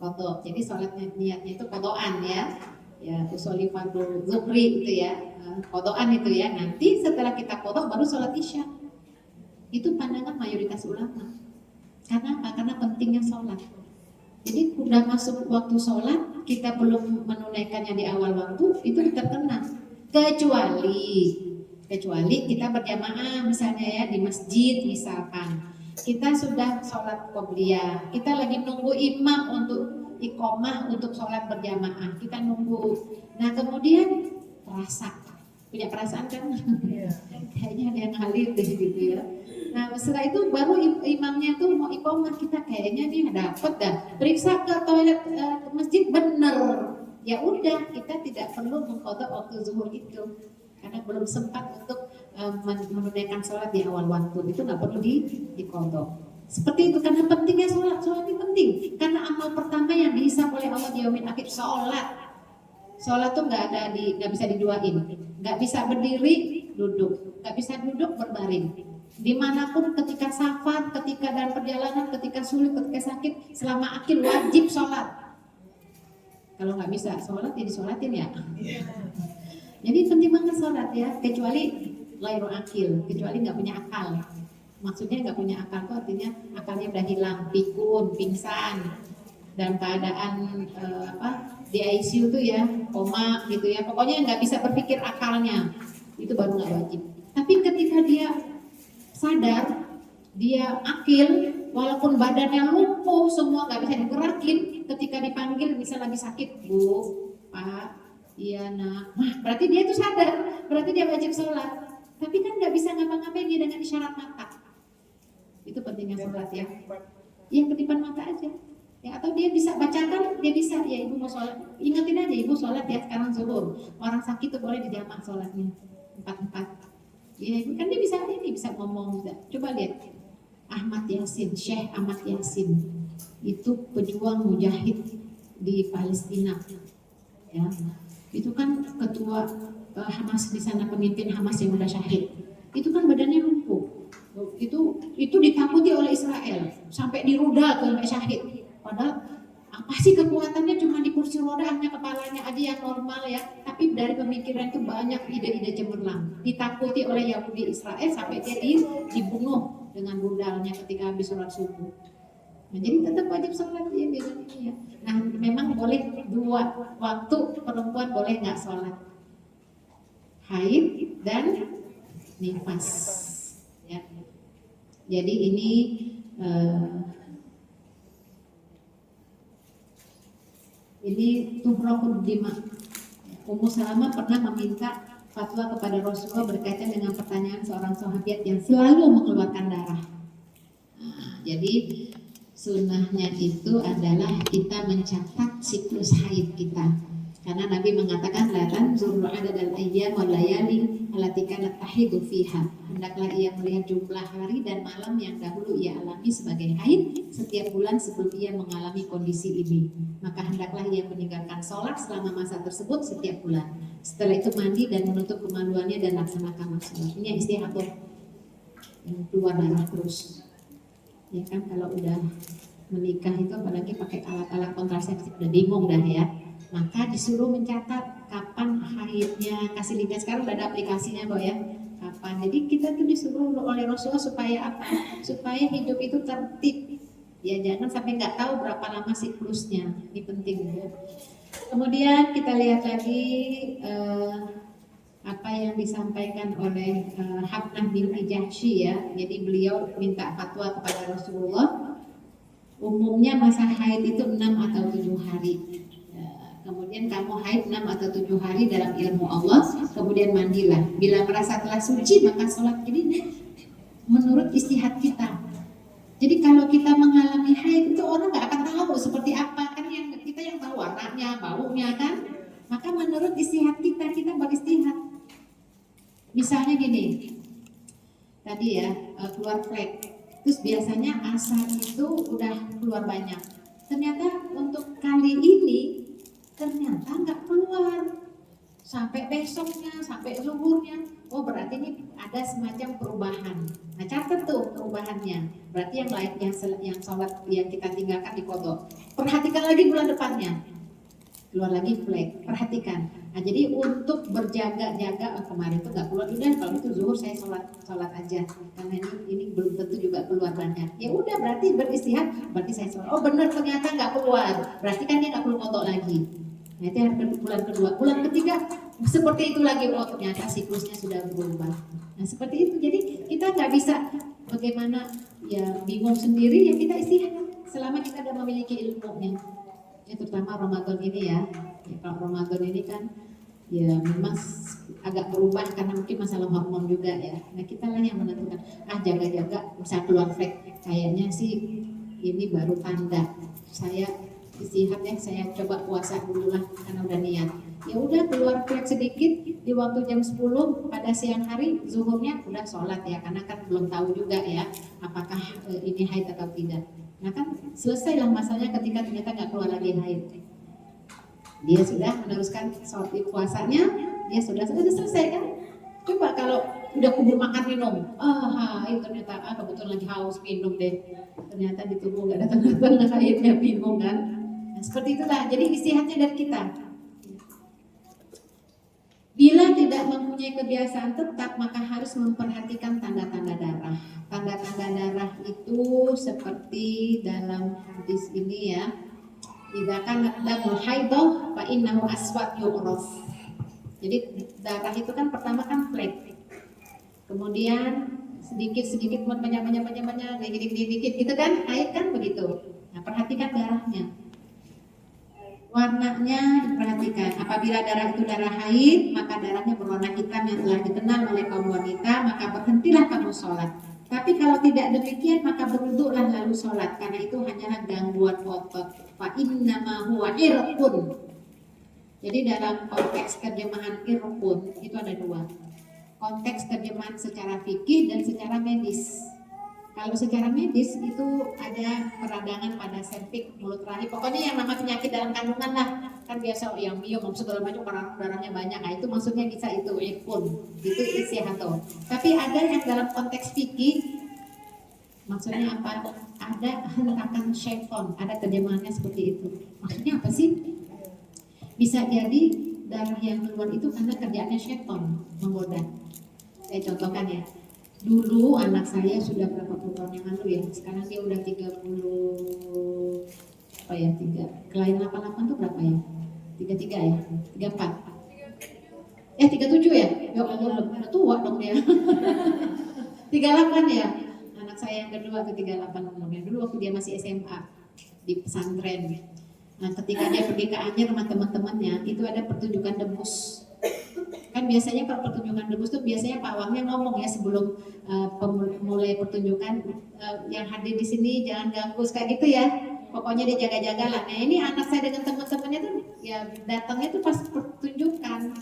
Qadha. Jadi sholatnya niatnya itu qadhaan ya. Ya, usholi fardhu zuhri itu ya. Qadhaan itu ya. Nanti setelah kita qadha baru sholat Isya. Itu pandangan mayoritas ulama. Karena apa? Karena pentingnya sholat. Jadi udah masuk waktu sholat, kita belum menunaikannya di awal waktu, itu terkena. Kecuali kita berjamaah misalnya ya di masjid misalkan. Kita sudah sholat qobliyah, kita lagi nunggu imam untuk iqomah untuk sholat berjamaah. Kita nunggu. Nah kemudian punya perasaan kan? Kayaknya ada yang ngalir deh gitu ya. Nah setelah itu baru imamnya tuh mau iqomah, kita kayaknya nih dapet dah. Periksa ke toilet ke masjid bener. Ya udah, kita tidak perlu mengqadha waktu zuhur itu karena belum sempat untuk menunaikan sholat di awal waktu. Itu nggak perlu diqadha. Seperti itu, karena pentingnya sholat. Sholat ini penting karena amal pertama yang dihisab oleh Allah di yaumil akhir, sholat. Sholat tuh nggak bisa diduain, nggak bisa berdiri duduk, nggak bisa duduk berbaring. Dimanapun, ketika safar, ketika dalam perjalanan, ketika sulit, ketika sakit, selama akil wajib sholat. Kalau nggak bisa sholat ya disolatin ya. Jadi penting banget sholat ya, kecuali ghairu akil, kecuali nggak punya akal. Maksudnya nggak punya akal itu artinya akalnya udah hilang, pikun, pingsan, dalam keadaan di ICU tuh ya, koma gitu ya. Pokoknya nggak bisa berpikir akalnya, itu baru nggak wajib. Tapi ketika dia sadar, dia akil, walaupun badannya lumpuh semua nggak bisa digerakin, ketika dipanggil bisa lagi sakit, Bu, Pak, iya nak, berarti dia itu sadar, berarti dia wajib sholat. Tapi kan nggak bisa ngapa-ngapain dia dengan isyarat mata. Itu pentingnya sholat ya. Iya, kedipan mata aja. Ya, atau dia bisa bacakan, dia bisa ya ibu mau sholat, ingetin aja ibu sholat ya sekarang zuhur. Orang sakit tuh boleh dijamak sholatnya 4-4. Ya, kan dia bisa ngomong. Coba lihat Syekh Ahmad Yasin itu pejuang mujahid di Palestina ya. Itu kan ketua Hamas di sana, pemimpin Hamas yang udah syahid. Itu kan badannya lumpuh. Itu ditakuti oleh Israel sampai dirudal tuh sampai syahid. Padahal apa sih kekuatannya, cuma di kursi roda, hanya kepalanya aja yang normal ya. Tapi dari pemikiran itu banyak ide-ide cemerlang. Ditakuti oleh Yahudi Israel sampai dia dibunuh dengan rudalnya ketika habis sholat subuh. Nah, jadi tetap wajib sholat ya bedanya ya. Nah memang boleh 2 waktu perempuan boleh nggak sholat, haid dan nifas ya. Jadi ini tuhrakul dima. Ummu Salamah pernah meminta fatwa kepada Rasulullah berkaitan dengan pertanyaan seorang sahabat yang selalu mengeluarkan darah. Nah, jadi sunnahnya itu adalah kita mencatat siklus haid kita. Karena Nabi mengatakan la tanzuru adadal ayyam wal layali allati kanat tahidu fiha. Hendaklah ia melihat jumlah hari dan malam yang dahulu ia alami sebagai haid setiap bulan sebelum ia mengalami kondisi ini. Maka hendaklah ia meninggalkan sholat selama masa tersebut setiap bulan. Setelah itu mandi dan menutup kemaluannya dan laksanakan sholat. Ini istihadah yang keluar darah terus. Ya kan, kalau udah menikah itu apalagi pakai alat-alat kontrasepsi udah bingung dah ya. Maka disuruh mencatat kapan haidnya, kasih lihat sekarang udah ada aplikasinya kok ya. Kapan? Jadi kita tuh disuruh oleh Rasulullah supaya apa? Supaya hidup itu tertib. Ya jangan sampai nggak tahu berapa lama siklusnya. Ini penting ya. Kemudian kita lihat lagi apa yang disampaikan oleh Habnah binti Jahsy ya. Jadi beliau minta fatwa kepada Rasulullah. Umumnya masa haid itu 6 atau 7 hari. Kemudian kamu haid 6 atau 7 hari dalam ilmu Allah, kemudian mandilah. Bila merasa telah suci maka sholat. Jadi menurut istihad kita. Jadi kalau kita mengalami haid itu orang nggak akan tahu seperti apa, kan kita yang tahu warnanya, baunya kan. Maka menurut istihad kita beristihad. Misalnya gini, tadi ya keluar flek, terus biasanya asar itu udah keluar banyak. Ternyata untuk kali ini ternyata nggak keluar, sampai besoknya, sampai zuhurnya. Oh berarti ini ada semacam perubahan. Nah catat tuh perubahannya. Berarti yang sholat yang kita tinggalkan di kodok. Perhatikan lagi bulan depannya. Keluar lagi flag, perhatikan. Nah jadi untuk berjaga-jaga, kemarin tuh nggak keluar, udah kalau itu zuhur saya sholat aja, karena ini belum tentu juga keluar banyak. Ya udah berarti beristihad, berarti saya sholat. Oh benar ternyata nggak keluar, berarti kan dia nggak perlu kodok lagi. Nah itu yang bulan kedua, bulan ketiga seperti itu lagi. Oh ternyata siklusnya sudah berubah. Nah seperti itu, jadi kita nggak bisa bagaimana ya bingung sendiri, ya kita istihad selama kita sudah memiliki ilmunya. Ya terutama Ramadan ini ya kalau Ramadan ini kan ya memang agak berubah karena mungkin masalah hormon juga ya. Nah kita lah yang menentukan, jaga-jaga bisa keluar flag, kayaknya sih ini baru tanda saya istihad ya, saya coba puasa dulu lah karena udah niat. Ya udah keluar flag sedikit di waktu jam 10 pada siang hari, zuhurnya udah sholat ya, karena kan belum tahu juga ya apakah ini haid atau tidak. Nah kan selesailah masalahnya ketika ternyata nggak keluar lagi haid. Dia sudah meneruskan sholat puasanya, dia sudah selesai kan. Coba kalau udah kubur makan minum, haid ternyata kebetulan lagi haus minum deh. Ternyata di tubuh nggak ada tanda-tanda haidnya, bingung kan. Nah, seperti itulah, jadi istihadnya dari kita. Bila tidak mempunyai kebiasaan tetap, maka harus memperhatikan tanda-tanda darah. Tanda-tanda darah itu seperti dalam hadis ini ya. Idza kana damul haidh fa innahu aswad yu'raf. Jadi darah itu kan pertama kan flek. Kemudian sedikit-sedikit banyak dikit-dikit gitu kan, haid kan begitu. Nah, perhatikan darahnya. Warnanya diperhatikan. Apabila darah itu darah haid, maka darahnya berwarna hitam yang telah dikenal oleh kaum wanita, maka berhentilah kamu sholat. Tapi kalau tidak demikian, maka berwuduklah lalu sholat, karena itu hanyalah gangguan otot. Fa innama huwa irqun. Jadi dalam konteks terjemahan irqun itu ada dua. Konteks terjemahan secara fikih dan secara medis. Kalau secara medis itu ada peradangan pada serviks, mulut rahim, pokoknya yang nama penyakit dalam kandungan lah. Kan biasa yang biom segala macam darahnya banyak. Nah itu maksudnya bisa itu irqun, itu istihato. Tapi ada yang dalam konteks fikih, maksudnya apa? Ada hentakan syaiton, ada terjemahannya seperti itu. Maksudnya apa sih? Bisa jadi darah yang keluar itu karena kerjaannya syaiton, menggoda. Saya contohkan ya. Dulu anak saya sudah berapa puluh tahun yang lalu ya, sekarang dia udah 30 apa ya, 3 kelahiran 88 tuh berapa ya, 33 ya, 34 37 ya, ya Allah udah tua dong dia. 38 ya, anak saya yang kedua ke 38 umurnya. Dulu waktu dia masih SMA di pesantren. Nah ketika dia pergi ke Anyer sama teman-temannya, itu ada pertunjukan debus. Kan biasanya kalau pertunjukan debus tuh biasanya Pak Wangnya ngomong ya sebelum mulai pertunjukan, yang hadir di sini jangan ganggu kayak gitu ya. Pokoknya dia jaga-jaga lah. Nah ini anak saya dengan teman-temannya tuh ya datangnya tuh pas pertunjukan.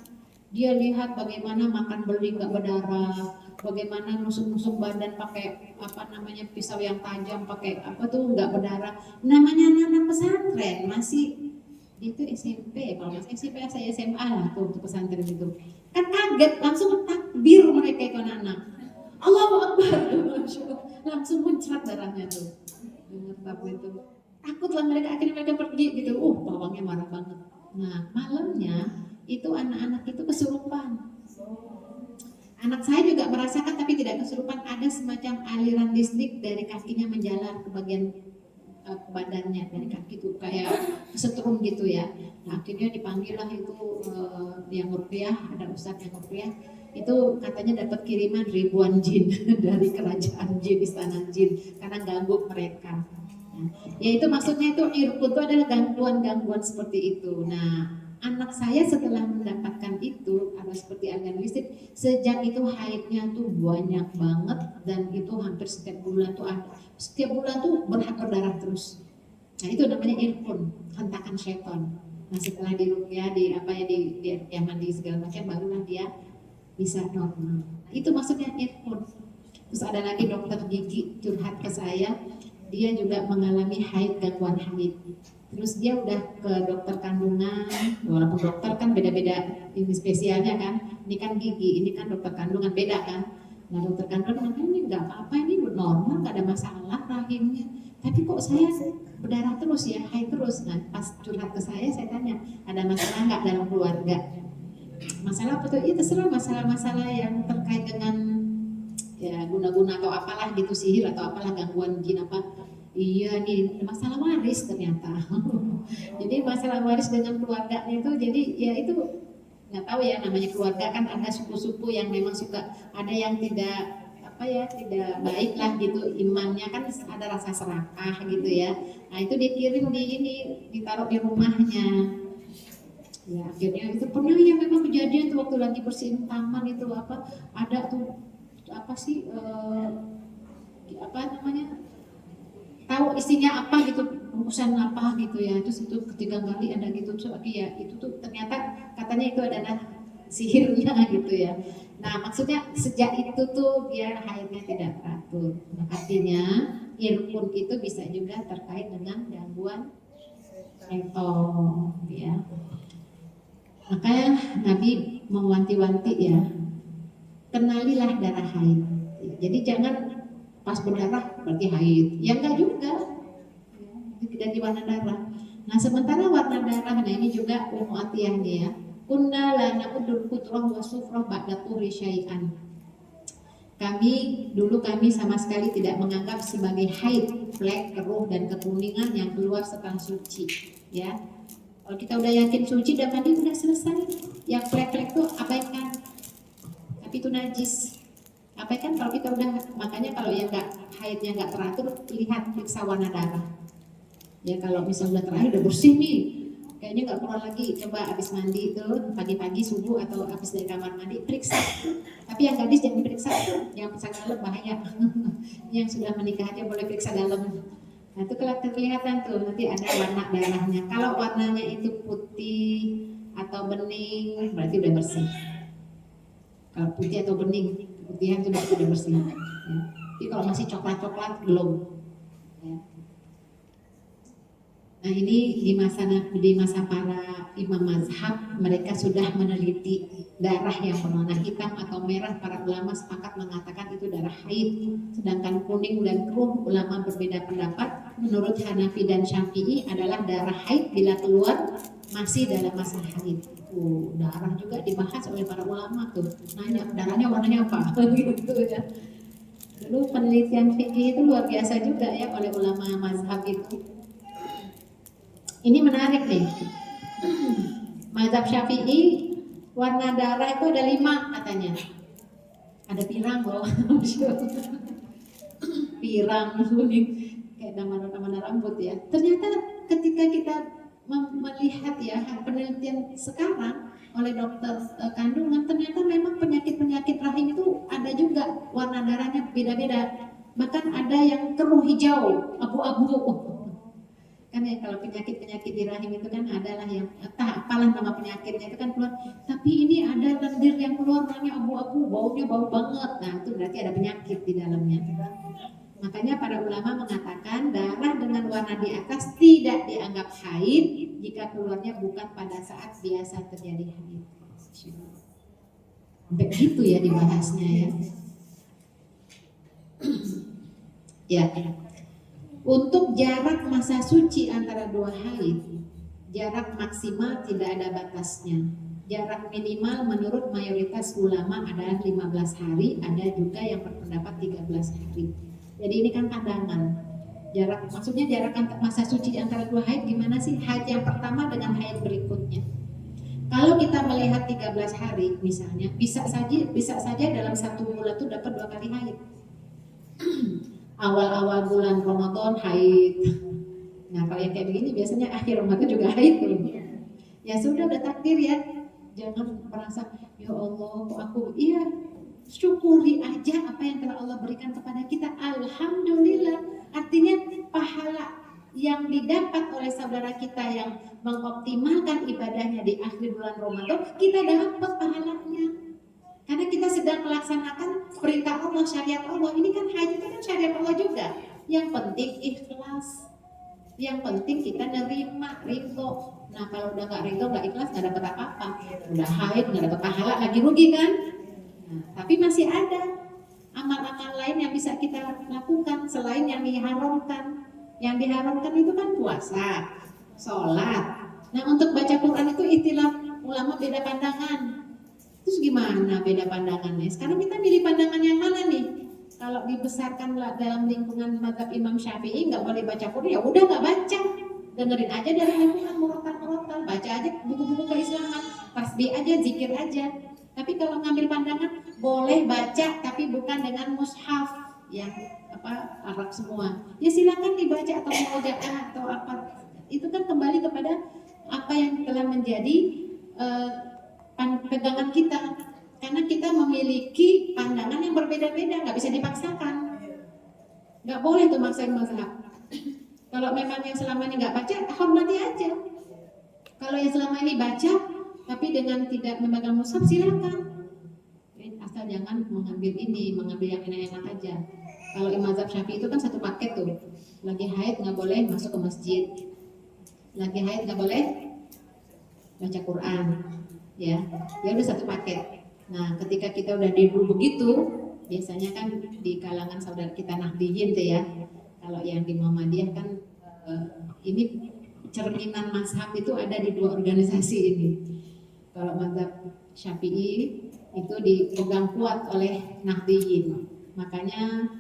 Dia lihat bagaimana makan beli nggak berdarah, bagaimana nusuk-nusuk badan pakai apa namanya pisau yang tajam, pakai apa tuh nggak berdarah. Namanya anak pesantren masih itu SMP, kalau masih SMP saya SMA lah tuh untuk pesantren itu. Kan kaget, langsung takbir mereka itu anak-anak. Allahu Akbar, langsung muncrat darahnya tuh. Dengar takbir itu. Takutlah mereka, akhirnya mereka pergi gitu. Bawangnya marah banget. Nah, malamnya itu anak-anak itu kesurupan. Anak saya juga merasakan tapi tidak kesurupan, ada semacam aliran listrik dari kakinya menjalar ke bagian badannya, dari kaki itu kayak setrum gitu ya. Nah, akhirnya dipanggil lah itu yang rupiah, ada ustadz yang rupiah, itu katanya dapat kiriman ribuan jin dari kerajaan jin, istana jin, karena ganggu mereka. Nah, ya itu maksudnya itu irqun itu adalah gangguan-gangguan seperti itu. Nah, anak saya setelah mendapatkan itu ada seperti aliran listrik, sejak itu haidnya tuh banyak banget dan itu hampir setiap bulan tuh ada. Setiap bulan tuh berdarah terus. Nah itu namanya irqun, hentakan syaitan. Nah setelah di ruqyah, di mandi segala macam, barulah dia bisa normal. Itu maksudnya irqun. Terus ada lagi dokter gigi curhat ke saya, dia juga mengalami haid, gangguan haid. Terus dia udah ke dokter kandungan, walaupun dokter kan beda-beda ini spesialnya kan. Ini kan gigi, ini kan dokter kandungan beda kan. Nah dokter kandungan ini nggak apa-apa, ini normal, nggak ada masalah rahimnya. Tapi kok saya berdarah terus ya, haid terus. Nah pas curhat ke saya tanya, ada masalah nggak dalam keluarga? Masalah apa tuh? Ya terserah, masalah-masalah yang terkait dengan ya guna-guna atau apalah gitu, sihir atau apalah, gangguan jin apa. Iya nih masalah waris ternyata. Jadi masalah waris dengan keluarganya itu, jadi ya itu nggak tahu ya, namanya keluarga kan ada suku-suku yang memang suka, ada yang tidak apa ya, tidak baik lah gitu imannya, kan ada rasa serakah gitu ya. Nah itu dikirim di ini, ditaruh di rumahnya. Ya akhirnya itu pernah ya memang kejadian tuh waktu lagi bersihin taman itu apa, ada tuh apa sih apa namanya, tahu isinya apa gitu, bungkusan apa gitu ya, terus itu ketiga kali ada gitu, terus ya itu tuh ternyata katanya itu adalah sihirnya gitu ya. Nah maksudnya sejak itu tuh biar haidnya tidak teratur. Nah, artinya irkun itu bisa juga terkait dengan gangguan setan ya. Makanya Nabi mewanti-wanti ya, kenalilah darah haid. Jadi jangan pas berdarah berarti haid, ya enggak juga, tidak di warna darah. Nah sementara warna darah, nah ini juga Ummu Atiyah nih ya, kunna la na'udul kutrah wa sufrah ba'da tuhri syai'an. Kami sama sekali tidak menganggap sebagai haid flek, keruh dan kekuningan yang keluar setelah suci ya. Kalau kita udah yakin suci dan mandi udah selesai, yang flek-flek tuh abaikan, tapi itu najis. Apa kan kalau kita udah, makanya kalau yang nggak haidnya nggak teratur, lihat periksa warna darah ya. Kalau misalnya udah terakhir udah bersih nih, kayaknya nggak keluar lagi, coba habis mandi itu pagi-pagi subuh atau habis dari kamar mandi periksa. Tapi yang gadis jangan diperiksa, jangan periksa dalam, bahaya. Yang sudah menikah aja boleh periksa dalam. Nah itu kelihatan tuh nanti ada warna darahnya. Kalau warnanya itu putih atau bening berarti udah bersih. Kalau putih atau bening, keputihan sudah bersih. Ya. Tapi kalau masih coklat-coklat belum. Ya. Nah ini di masa para imam mazhab, mereka sudah meneliti darah yang berwarna hitam atau merah. Para ulama sepakat mengatakan itu darah haid. Sedangkan kuning dan keruh, ulama berbeda pendapat. Menurut Hanafi dan Syafi'i adalah darah haid bila keluar masih dalam masa haid. Darah juga dibahas oleh para ulama tuh. Nanya darahnya warnanya apa? Gitu ya. Dulu penelitian fikih itu luar biasa juga ya oleh ulama mazhab itu. Ini menarik nih. Mazhab Syafi'i warna darah itu ada 5 katanya. Ada pirang loh. Pirang kuning kayak nama rambut ya. Ternyata ketika kita melihat ya penelitian sekarang oleh dokter kandungan, ternyata memang penyakit-penyakit rahim itu ada juga warna darahnya beda-beda. Bahkan ada yang keruh hijau, abu-abu. Kan ya kalau penyakit-penyakit di rahim itu kan adalah yang entah apalah nama penyakitnya itu kan keluar, tapi ini ada lendir yang keluar warnanya abu-abu, baunya bau banget. Nah itu berarti ada penyakit di dalamnya. Makanya para ulama mengatakan darah dengan warna di atas tidak dianggap haid jika keluarnya bukan pada saat biasa terjadi haid. Begitu ya dibahasnya ya. Ya. Untuk jarak masa suci antara 2 haid, jarak maksimal tidak ada batasnya. Jarak minimal menurut mayoritas ulama adalah 15 hari, ada juga yang berpendapat 13 hari. Jadi ini kan pandangan. Jarak, maksudnya jarak masa suci antara 2 haid gimana sih? Haid yang pertama dengan haid berikutnya. Kalau kita melihat 13 hari misalnya, bisa saja dalam 1 bulan itu dapat 2 kali haid. Awal-awal bulan Ramadan haid. Nah kalau yang kayak begini biasanya akhir Ramadan juga haid belum. Ya sudah udah takdir ya. Jangan merasa ya Allah kok aku, iya syukuri aja apa yang telah Allah berikan kepada kita. Alhamdulillah. Artinya pahala yang didapat oleh saudara kita yang mengoptimalkan ibadahnya di akhir bulan Ramadan, kita dapat pahalanya. Karena kita sedang melaksanakan perintah Allah, syariat Allah. Ini kan haji, itu kan syariat Allah juga. Yang penting ikhlas. Yang penting kita nerima, ridho. Nah kalau udah nggak ridho, nggak ikhlas, nggak dapat apa-apa. Udah haid, nggak dapat pahala, lagi rugi kan? Nah, tapi masih ada amal-amal lain yang bisa kita lakukan selain yang diharamkan. Yang diharamkan itu kan puasa, sholat. Nah untuk baca Quran itu istilah ulama beda pandangan. Terus gimana beda pandangannya? Sekarang kita milih pandangan yang mana nih? Kalau dibesarkan dalam lingkungan mazhab Imam Syafi'i nggak boleh baca Quran, ya udah nggak baca. Dengerin aja dari lingkungan murotal, baca aja buku-buku keislaman, tasbih aja, zikir aja. Tapi kalau ngambil pandangan boleh baca tapi bukan dengan mushaf yang Arab semua. Ya silakan dibaca atau murojaah atau apa. Itu kan kembali kepada apa yang telah menjadi pegangan kita. Karena kita memiliki pandangan yang berbeda-beda, nggak bisa dipaksakan. Nggak boleh tuh maksain mazhab. Kalau memang yang selama ini nggak baca, hormati aja. Kalau yang selama ini baca, tapi dengan tidak memegang mushaf, silakan. Asal jangan mengambil ini, mengambil yang enak-enak aja. Kalau mazhab Syafi'i itu kan satu paket tuh. Lagi haid nggak boleh masuk ke masjid. Lagi haid nggak boleh baca Quran. Ya udah satu paket. Nah, ketika kita udah dulu begitu, biasanya kan di kalangan saudara kita Nahdiyin tuh ya. Kalau yang di Muhammadiyah kan ini cerminan mazhab itu ada di dua organisasi ini. Kalau mazhab Syafi'i itu dipegang kuat oleh Nahdiyin. Makanya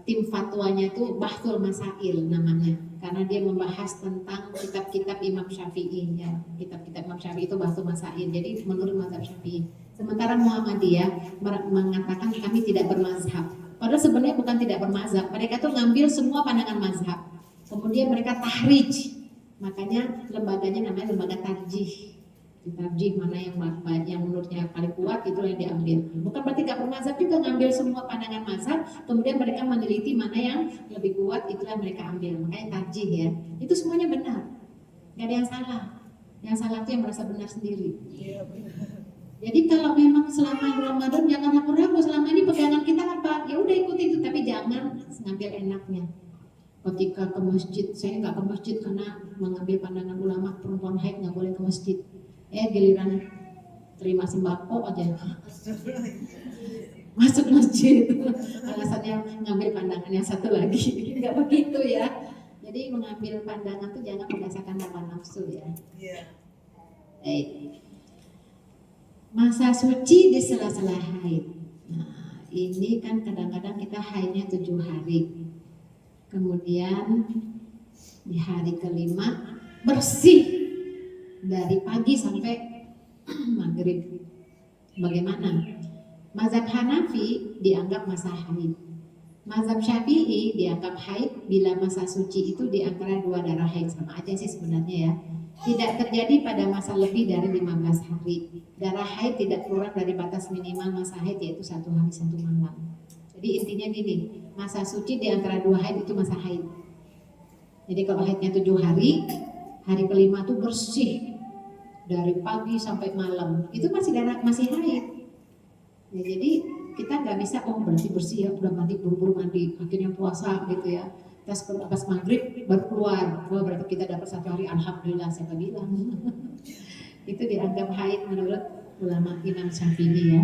tim fatwanya itu Bahthul Masail namanya. Karena dia membahas tentang kitab-kitab Imam Syafi'i ya. Kitab-kitab Imam Syafi'i itu Bahthul Masail. Jadi menurut mazhab Syafi'i. Sementara Muhammadiyah mengatakan kami tidak bermazhab. Padahal sebenarnya bukan tidak bermazhab. Mereka tuh ngambil semua pandangan mazhab. Kemudian mereka tahrij. Makanya lembaganya namanya lembaga tarjih. Tarjih mana yang menurutnya paling kuat itu yang diambil. Bukan berarti tidak bermazhab juga, ngambil semua pandangan mazhab. Kemudian mereka meneliti mana yang lebih kuat, itulah mereka ambil. Makanya tarjih ya. Itu semuanya benar. Gak ada yang salah. Yang salah itu yang merasa benar sendiri. Jadi kalau memang selama Ramadan jangan ragu-ragu, selama ini pegangan kita apa? Ya udah ikuti itu, tapi jangan ngambil enaknya. Ketika ke masjid, saya nggak ke masjid karena mengambil pandangan ulama perempuan haid nggak boleh ke masjid. Giliran terima sembako aja masuk masjid. Alasannya ngambil pandangan yang satu lagi. Nggak begitu ya. Jadi mengambil pandangan itu jangan berdasarkan hawa nafsu ya. Masa suci di sela-sela haid. Nah, ini kan kadang-kadang kita haidnya 7 hari. Kemudian di hari kelima bersih dari pagi sampai maghrib. Bagaimana? Mazhab Hanafi dianggap masa haid. Mazhab Syafi'i dianggap haid bila masa suci itu di antara 2 darah haid. Sama aja sih sebenarnya ya. Tidak terjadi pada masa lebih dari 15 hari. Darah haid tidak kurang dari batas minimal masa haid, yaitu 1 hari 1 malam. Jadi intinya gini, masa suci di antara 2 haid itu masa haid. Jadi kalau haidnya 7 hari, hari kelima itu bersih dari pagi sampai malam. Itu masih haid. Ya, jadi kita nggak bisa berarti bersih ya, udah mandi buru-buru mandi, akhirnya puasa gitu ya. Pas maghrib baru keluar, berarti kita dapat 1 hari, alhamdulillah, siapa bilang. Itu dianggap haid menurut ulama Imam Syafi'i ya.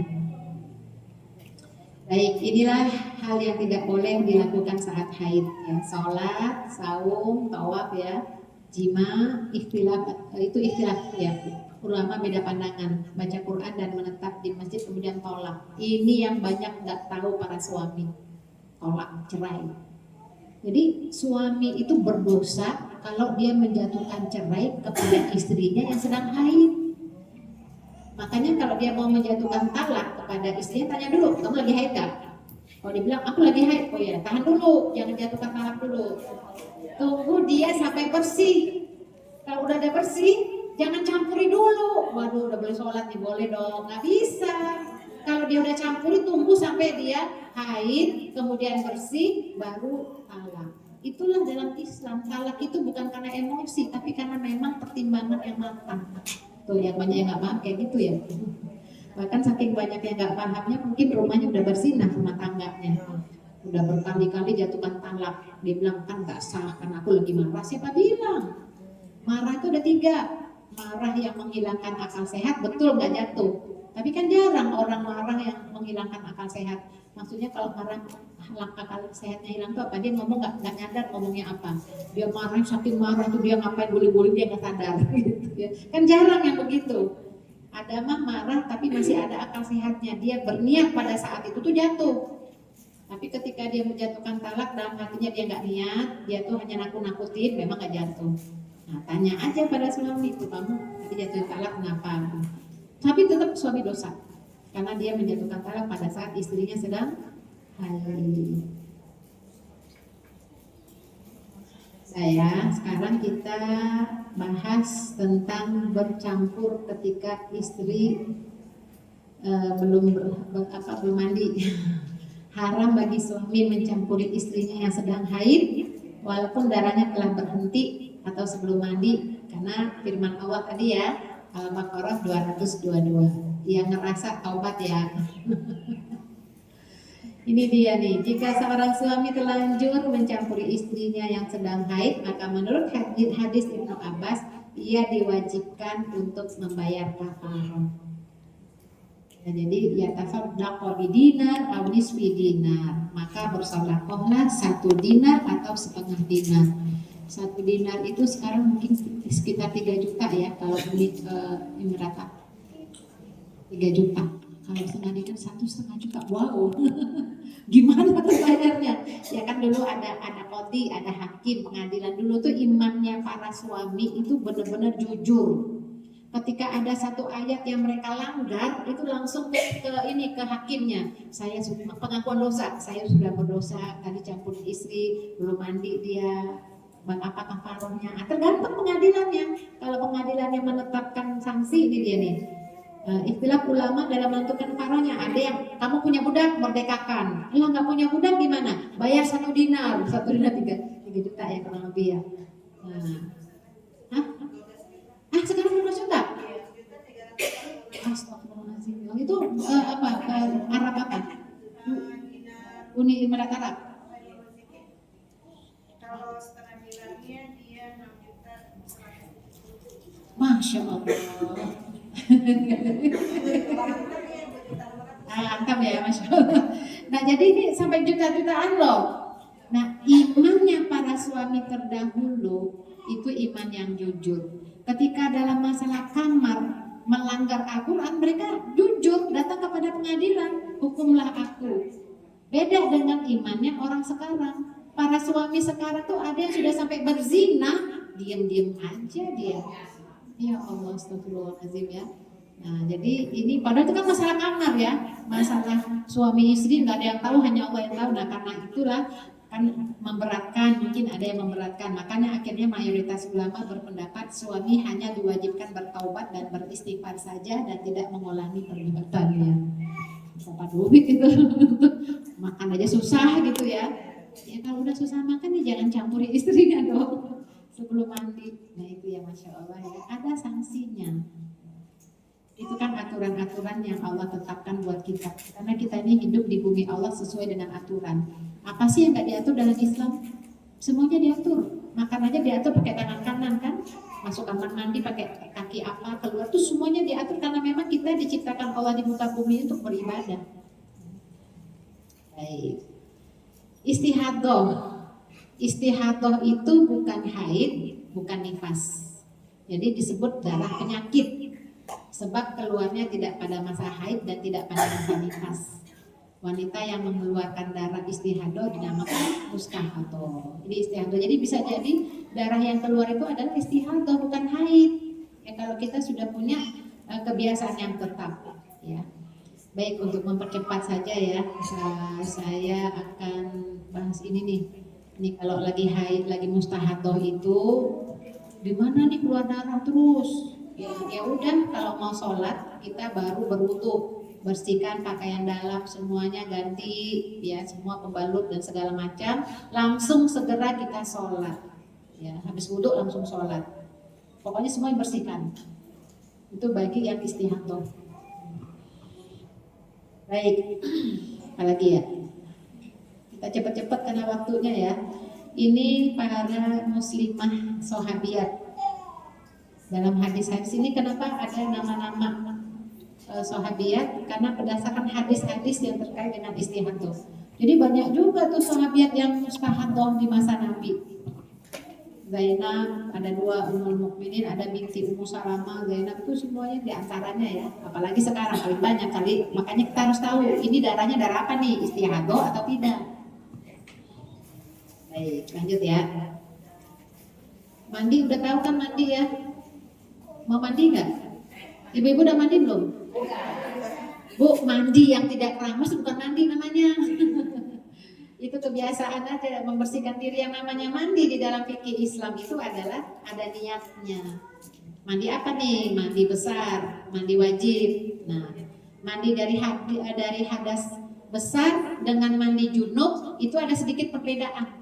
Baik, inilah hal yang tidak boleh dilakukan saat haid ya. Sholat, saum, tawaf ya, jima, ikhtilaf, itu ikhtilaf ya. Ulama beda pandangan, baca Quran dan menetap di masjid kemudian tolak. Ini yang banyak nggak tahu para suami, tolak, cerai. Jadi suami itu berdosa kalau dia menjatuhkan cerai kepada istrinya yang sedang haid. Makanya kalau dia mau menjatuhkan talak kepada istrinya, tanya dulu, kamu lagi haid gak? Kalau dia bilang, aku lagi haid, oh ya tahan dulu, jangan jatuhkan talak dulu. Tunggu dia sampai bersih. Kalau udah ada bersih, jangan campuri dulu. Waduh, udah boleh sholat nih, boleh dong. Nggak bisa. Kalau dia udah campuri, tunggu sampai dia haid, kemudian bersih, baru talak. Itulah dalam Islam, talak itu bukan karena emosi, tapi karena memang pertimbangan yang matang. Tuh yang banyak yang nggak paham kayak gitu ya. Bahkan saking banyak yang nggak pahamnya, mungkin rumahnya udah bersinah rumah tangganya. udah berkali-kali jatuhkan talak, dia bilang kan nggak sah karena aku lagi marah. Siapa bilang? Marah itu ada 3. Marah yang menghilangkan akal sehat, betul nggak jatuh. Tapi kan jarang orang marah yang menghilangkan akal sehat. Maksudnya kalau marah akal sehatnya hilang tuh apa? Dia ngomong nggak nyadar ngomongnya apa. Dia marah, saking marah tuh dia ngapain guling-guling dia nggak sadar. Gitu ya. Kan jarang yang begitu. Ada mah marah tapi masih ada akal sehatnya. Dia berniat pada saat itu tuh jatuh. Tapi ketika dia menjatuhkan talak dalam hatinya dia nggak niat, dia tuh hanya nakut-nakutin, memang nggak jatuh. Nah, tanya aja pada suami itu, kamu tadi jatuh talak kenapa? Tapi tetap suami dosa, karena dia menjatuhkan talak pada saat istrinya sedang haid. Sekarang kita bahas tentang bercampur ketika istri belum mandi. Haram bagi suami mencampuri istrinya yang sedang haid walaupun darahnya telah berhenti atau sebelum mandi, karena firman Allah tadi ya, Al-Baqarah 222. Yang ngerasa taubat ya. Ini dia nih, jika seorang suami terlanjur mencampuri istrinya yang sedang haid, maka menurut hadis Ibnu Abbas, ia diwajibkan untuk membayar kafarah. Nah, jadi ya tasaddaqo bidinar aw nisfi dinar, maka bersedekahlah 1 dinar atau setengah dinar. 1 dinar itu sekarang mungkin sekitar 3 juta ya kalau beli Emirata. 3 juta. Kalau setengah dinar 1,5 juta. Wow. Gimana tuh bayarnya? Ya kan dulu ada qadhi, ada hakim pengadilan. Dulu tuh imannya para suami itu benar-benar jujur. Ketika ada satu ayat yang mereka langgar, itu langsung ke hakimnya. Saya sudah pengakuan dosa, saya sudah berdosa, tadi campur istri, belum mandi dia, apakah kafarahnya? Tergantung pengadilannya. Kalau pengadilannya menetapkan sanksi, ini dia nih. Istilah ulama dalam menentukan kafarahnya, ada yang kamu punya budak, merdekakan. Lah nggak punya budak gimana? Bayar 1 dinar, 1 dinar 3 juta ya kurang lebih ya. Hah? Sekarang 12 juta? Astagfirullahaladzim. Itu Arab apa? Uni Emirat Arab. Kalau setengah dinarnya dia 6 juta 100. Masya Allah. Angkat ya, Masya Allah. Nah jadi ini sampai juta-jutaan loh. Nah imannya para suami terdahulu itu iman yang jujur. Ketika dalam masalah kamar melanggar Al-Quran, mereka jujur datang kepada pengadilan, hukumlah aku. Beda dengan imannya orang sekarang. Para suami sekarang tuh ada yang sudah sampai berzina, diam-diam aja dia. Ya Allah, astagfirullahaladzim ya. Nah jadi ini padahal itu kan masalah kamar ya, masalah suami istri nggak ada yang tahu, hanya Allah yang tahu. Nah karena itulah kan memberatkan, mungkin ada yang memberatkan, makanya akhirnya mayoritas ulama berpendapat suami hanya diwajibkan bertaubat dan beristighfar saja dan tidak mengulangi perbuatannya. Dapat duit itu makan aja susah gitu ya. Ya kalau udah susah makan ya jangan campuri istrinya dong sebelum mandi. Nah itu ya Masya Allah ya, ada sanksinya. Itu kan aturan-aturan yang Allah tetapkan buat kita, karena kita ini hidup di bumi Allah sesuai dengan aturan. Apa sih yang gak diatur dalam Islam? Semuanya diatur. Makan aja diatur pakai tangan kanan kan, masuk kamar mandi pakai kaki apa, keluar tuh semuanya diatur, karena memang kita diciptakan Allah di muka bumi untuk beribadah. Baik. Istihadah itu bukan haid, bukan nifas. Jadi disebut darah penyakit. Sebab keluarnya tidak pada masa haid dan tidak pada masa nifas. Wanita yang mengeluarkan darah istihadah dinamakan mustahadah. Ini istihadah. Jadi bisa jadi darah yang keluar itu adalah istihadah, bukan haid. Ya kalau kita sudah punya kebiasaan yang tetap, ya. Baik, untuk mempercepat saja ya, saya akan bahas ini nih. Ini kalau lagi haid, lagi mustahadah itu, di mana nih keluar darah terus? Ya udah, kalau mau sholat kita baru berwudu, bersihkan pakaian dalam semuanya, ganti ya semua pembalut dan segala macam, langsung segera kita sholat ya, habis wudu langsung sholat, pokoknya semua bersihkan. Itu bagi yang istihadah. Baik, apalagi ya, Kita cepet-cepet karena waktunya ya. Ini para muslimah sahabiyat. Dalam hadis-hadis ini kenapa ada nama-nama sahabiyat? Karena berdasarkan hadis-hadis yang terkait dengan istihadah. Jadi banyak juga tuh sahabiyat yang mustahadah di masa Nabi. Zainab, ada 2 Ummul Mukminin, ada binti Ummu Salamah, Zainab itu semuanya diantaranya ya. Apalagi sekarang paling banyak kali, makanya kita harus tahu ini darahnya darah apa nih, istihadah atau tidak. Baik, lanjut ya. Mandi udah tahu kan mandi ya? Mau mandi nggak? Ibu-ibu udah mandi belum? Bu, mandi yang tidak keramas bukan mandi namanya. Itu kebiasaan aja, membersihkan diri. Yang namanya mandi di dalam fikih Islam itu adalah ada niatnya. Mandi apa nih? Mandi besar, mandi wajib. Nah, mandi dari hadas besar dengan mandi junub itu ada sedikit perbedaan.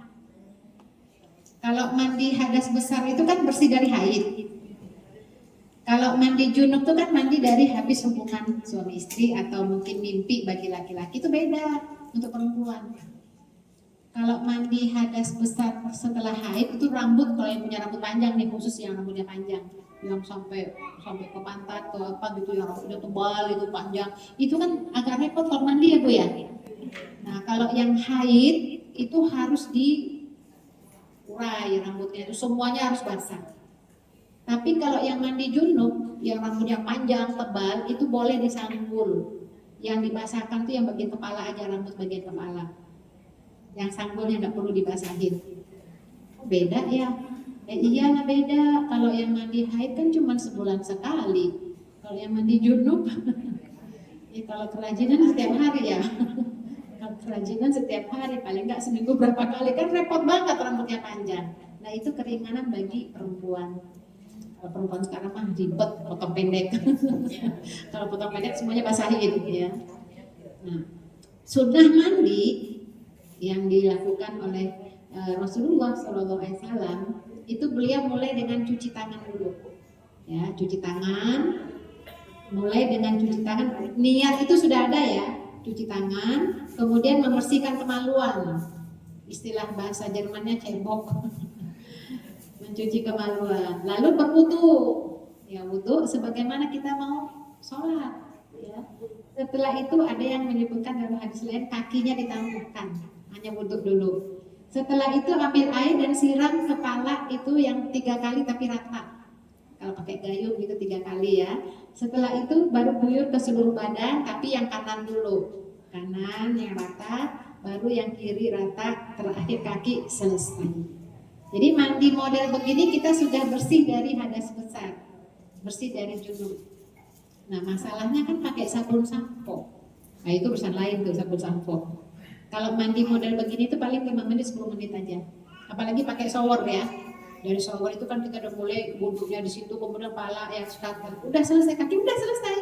Kalau mandi hadas besar itu kan bersih dari haid. Kalau mandi junub itu kan mandi dari habis hubungan suami istri atau mungkin mimpi bagi laki-laki, itu beda untuk perempuan. Kalau mandi hadas besar setelah haid itu rambut, kalau yang punya rambut panjang nih, khusus yang rambutnya panjang, yang sampai ke pantat ke apa gitu, yang rambutnya tebal itu panjang, itu kan agak repot kalau mandi ya Bu ya. Nah kalau yang haid itu harus diurai rambutnya, itu semuanya harus basah. Tapi kalau yang mandi junub, yang rambutnya panjang tebal, itu boleh disanggul. Yang dibasahkan tuh yang bagian kepala aja, rambut bagian kepala. Yang sanggulnya nggak perlu dibasahin. Beda ya? Iya lah beda. Kalau yang mandi haid kan cuma sebulan sekali. Kalau yang mandi junub, ya kalau kerajinan setiap hari ya. Kalau kerajinan setiap hari, paling nggak seminggu berapa kali, kan repot banget rambutnya panjang. Nah itu keringanan bagi perempuan. Kalau perempuan sekarang mah ribet, potong pendek. Kalau potong pendek semuanya basahin ya. Nah, sunnah mandi yang dilakukan oleh Rasulullah SAW itu beliau mulai dengan cuci tangan dulu. Ya, cuci tangan. Mulai dengan cuci tangan. Niat itu sudah ada ya, cuci tangan. Kemudian membersihkan kemaluan. Istilah bahasa Jermannya cebok. Mencuci kemaluan, lalu berwudu, ya wudu sebagaimana kita mau sholat. Ya. Setelah itu ada yang menyebutkan dalam hadis lain kakinya ditangguhkan, hanya wudu dulu. Setelah itu ambil air dan siram kepala itu yang 3 kali tapi rata. Kalau pakai gayung gitu 3 kali ya. Setelah itu baru guyur ke seluruh badan, tapi yang kanan dulu, kanan yang rata, baru yang kiri rata, terakhir kaki selesai. Jadi mandi model begini kita sudah bersih dari hadas besar, bersih dari junub. Nah masalahnya kan pakai sabun sampo. Nah itu urusan lain tuh sabun sampo. Kalau mandi model begini itu paling 5 menit 10 menit aja. Apalagi pakai shower ya. Dari shower itu kan kita udah mulai wudhunya di situ, kemudian pala yang starter. Udah selesai, kaki udah selesai.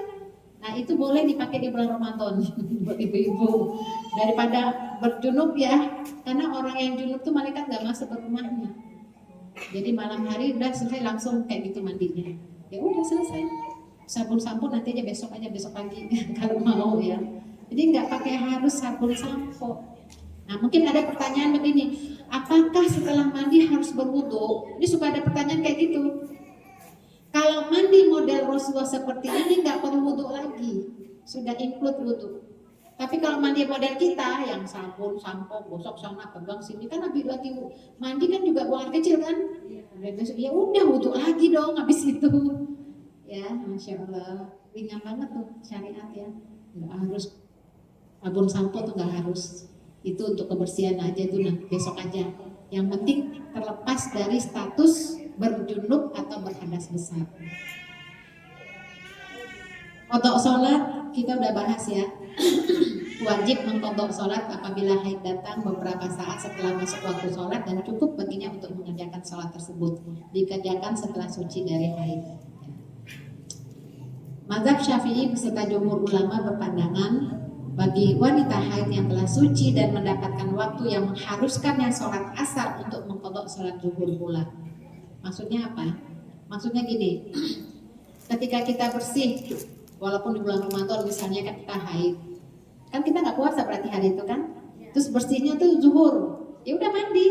Nah itu boleh dipakai di bulan Ramadan buat ibu-ibu. Daripada berjunub ya, karena orang yang junub tuh malaikat nggak masuk ke rumahnya. Jadi malam hari udah selesai langsung kayak gitu mandinya. Ya udah selesai. Sabun sampo nanti aja besok pagi kalau mau ya. Jadi nggak pakai harus sabun sampo. Nah mungkin ada pertanyaan begini, apakah setelah mandi harus berwudu? Ini suka ada pertanyaan kayak gitu. Kalau mandi model Rasulullah seperti ini nggak perlu wudu lagi, sudah include wudu. Tapi kalau mandi model kita yang sabun, sampo, gosok sana, pegang sini kan habis lagi mandi kan juga buang air kecil kan? Ya udah wudu lagi dong habis itu. Ya, masya Allah, ringan banget tuh syariat ya. Nggak harus sabun sampo tuh nggak harus. Itu untuk kebersihan aja tuh, nah besok aja. Yang penting terlepas dari status berjunub atau berhadas besar. Qadha sholat kita udah bahas ya. Wajib mengqadha sholat apabila haid datang beberapa saat setelah masuk waktu sholat dan cukup baginya untuk mengerjakan sholat tersebut. Dikerjakan setelah suci dari haid. Mazhab Syafi'i beserta jumhur ulama berpandangan bagi wanita haid yang telah suci dan mendapatkan waktu yang mengharuskan yang sholat asar untuk mengqadha sholat zuhur pula. Maksudnya apa? Maksudnya gini, ketika kita bersih, walaupun di bulan Ramadan misalnya kan kita haid, kan kita nggak puasa berarti hari itu kan? Terus bersihnya tuh zuhur, ya udah mandi.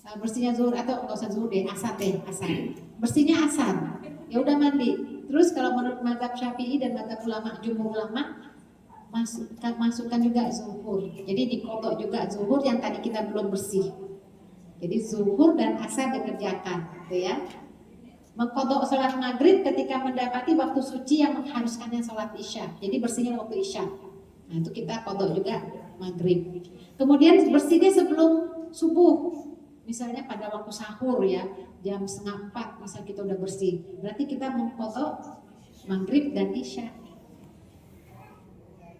Bersihnya zuhur atau nggak usah zuhur deh, asar deh, asar. Bersihnya asar, ya udah mandi. Terus kalau menurut mazhab Syafi'i dan mazhab ulama jumhur ulama masukkan juga zuhur. Jadi dikodok juga zuhur yang tadi kita belum bersih. Jadi zuhur dan asar dikerjakan, gitu ya. Mengkodok sholat maghrib ketika mendapati waktu suci yang mengharuskannya sholat isya. Jadi bersihnya waktu isya. Nah itu kita kodok juga maghrib. Kemudian bersihnya sebelum subuh. Misalnya pada waktu sahur ya, jam 3:30 misal kita udah bersih. Berarti kita mengkodok maghrib dan isya.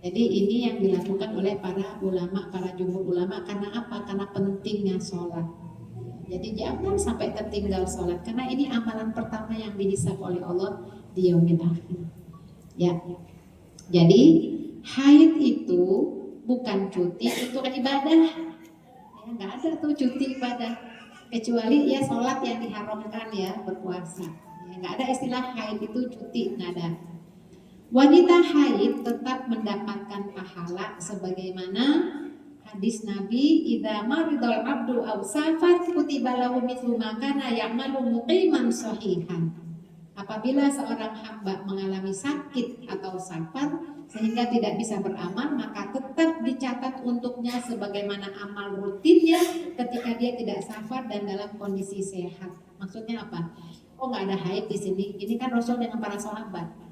Jadi ini yang dilakukan oleh para ulama, para jumhur ulama. Karena apa? Karena pentingnya sholat. Jadi jangan sampai tertinggal sholat, karena ini amalan pertama yang dihisab oleh Allah di yaumil akhir. Ya, jadi haid itu bukan cuti untuk ibadah. Ya, nggak ada tuh cuti ibadah, kecuali ya sholat yang diharamkan ya, berpuasa. Ya, nggak ada istilah haid itu cuti, nggak ada. Wanita haid tetap mendapatkan pahala sebagaimana hadis Nabi, idza maridul abdu aw safar kutiba lahu mithlu ma kana ya'malu muqiman sahihan. Apabila seorang hamba mengalami sakit atau safar sehingga tidak bisa beramal, maka tetap dicatat untuknya sebagaimana amal rutinnya ketika dia tidak safar dan dalam kondisi sehat. Maksudnya apa? Oh, nggak ada haid di sini. Ini kan Rasul dengan para sahabat.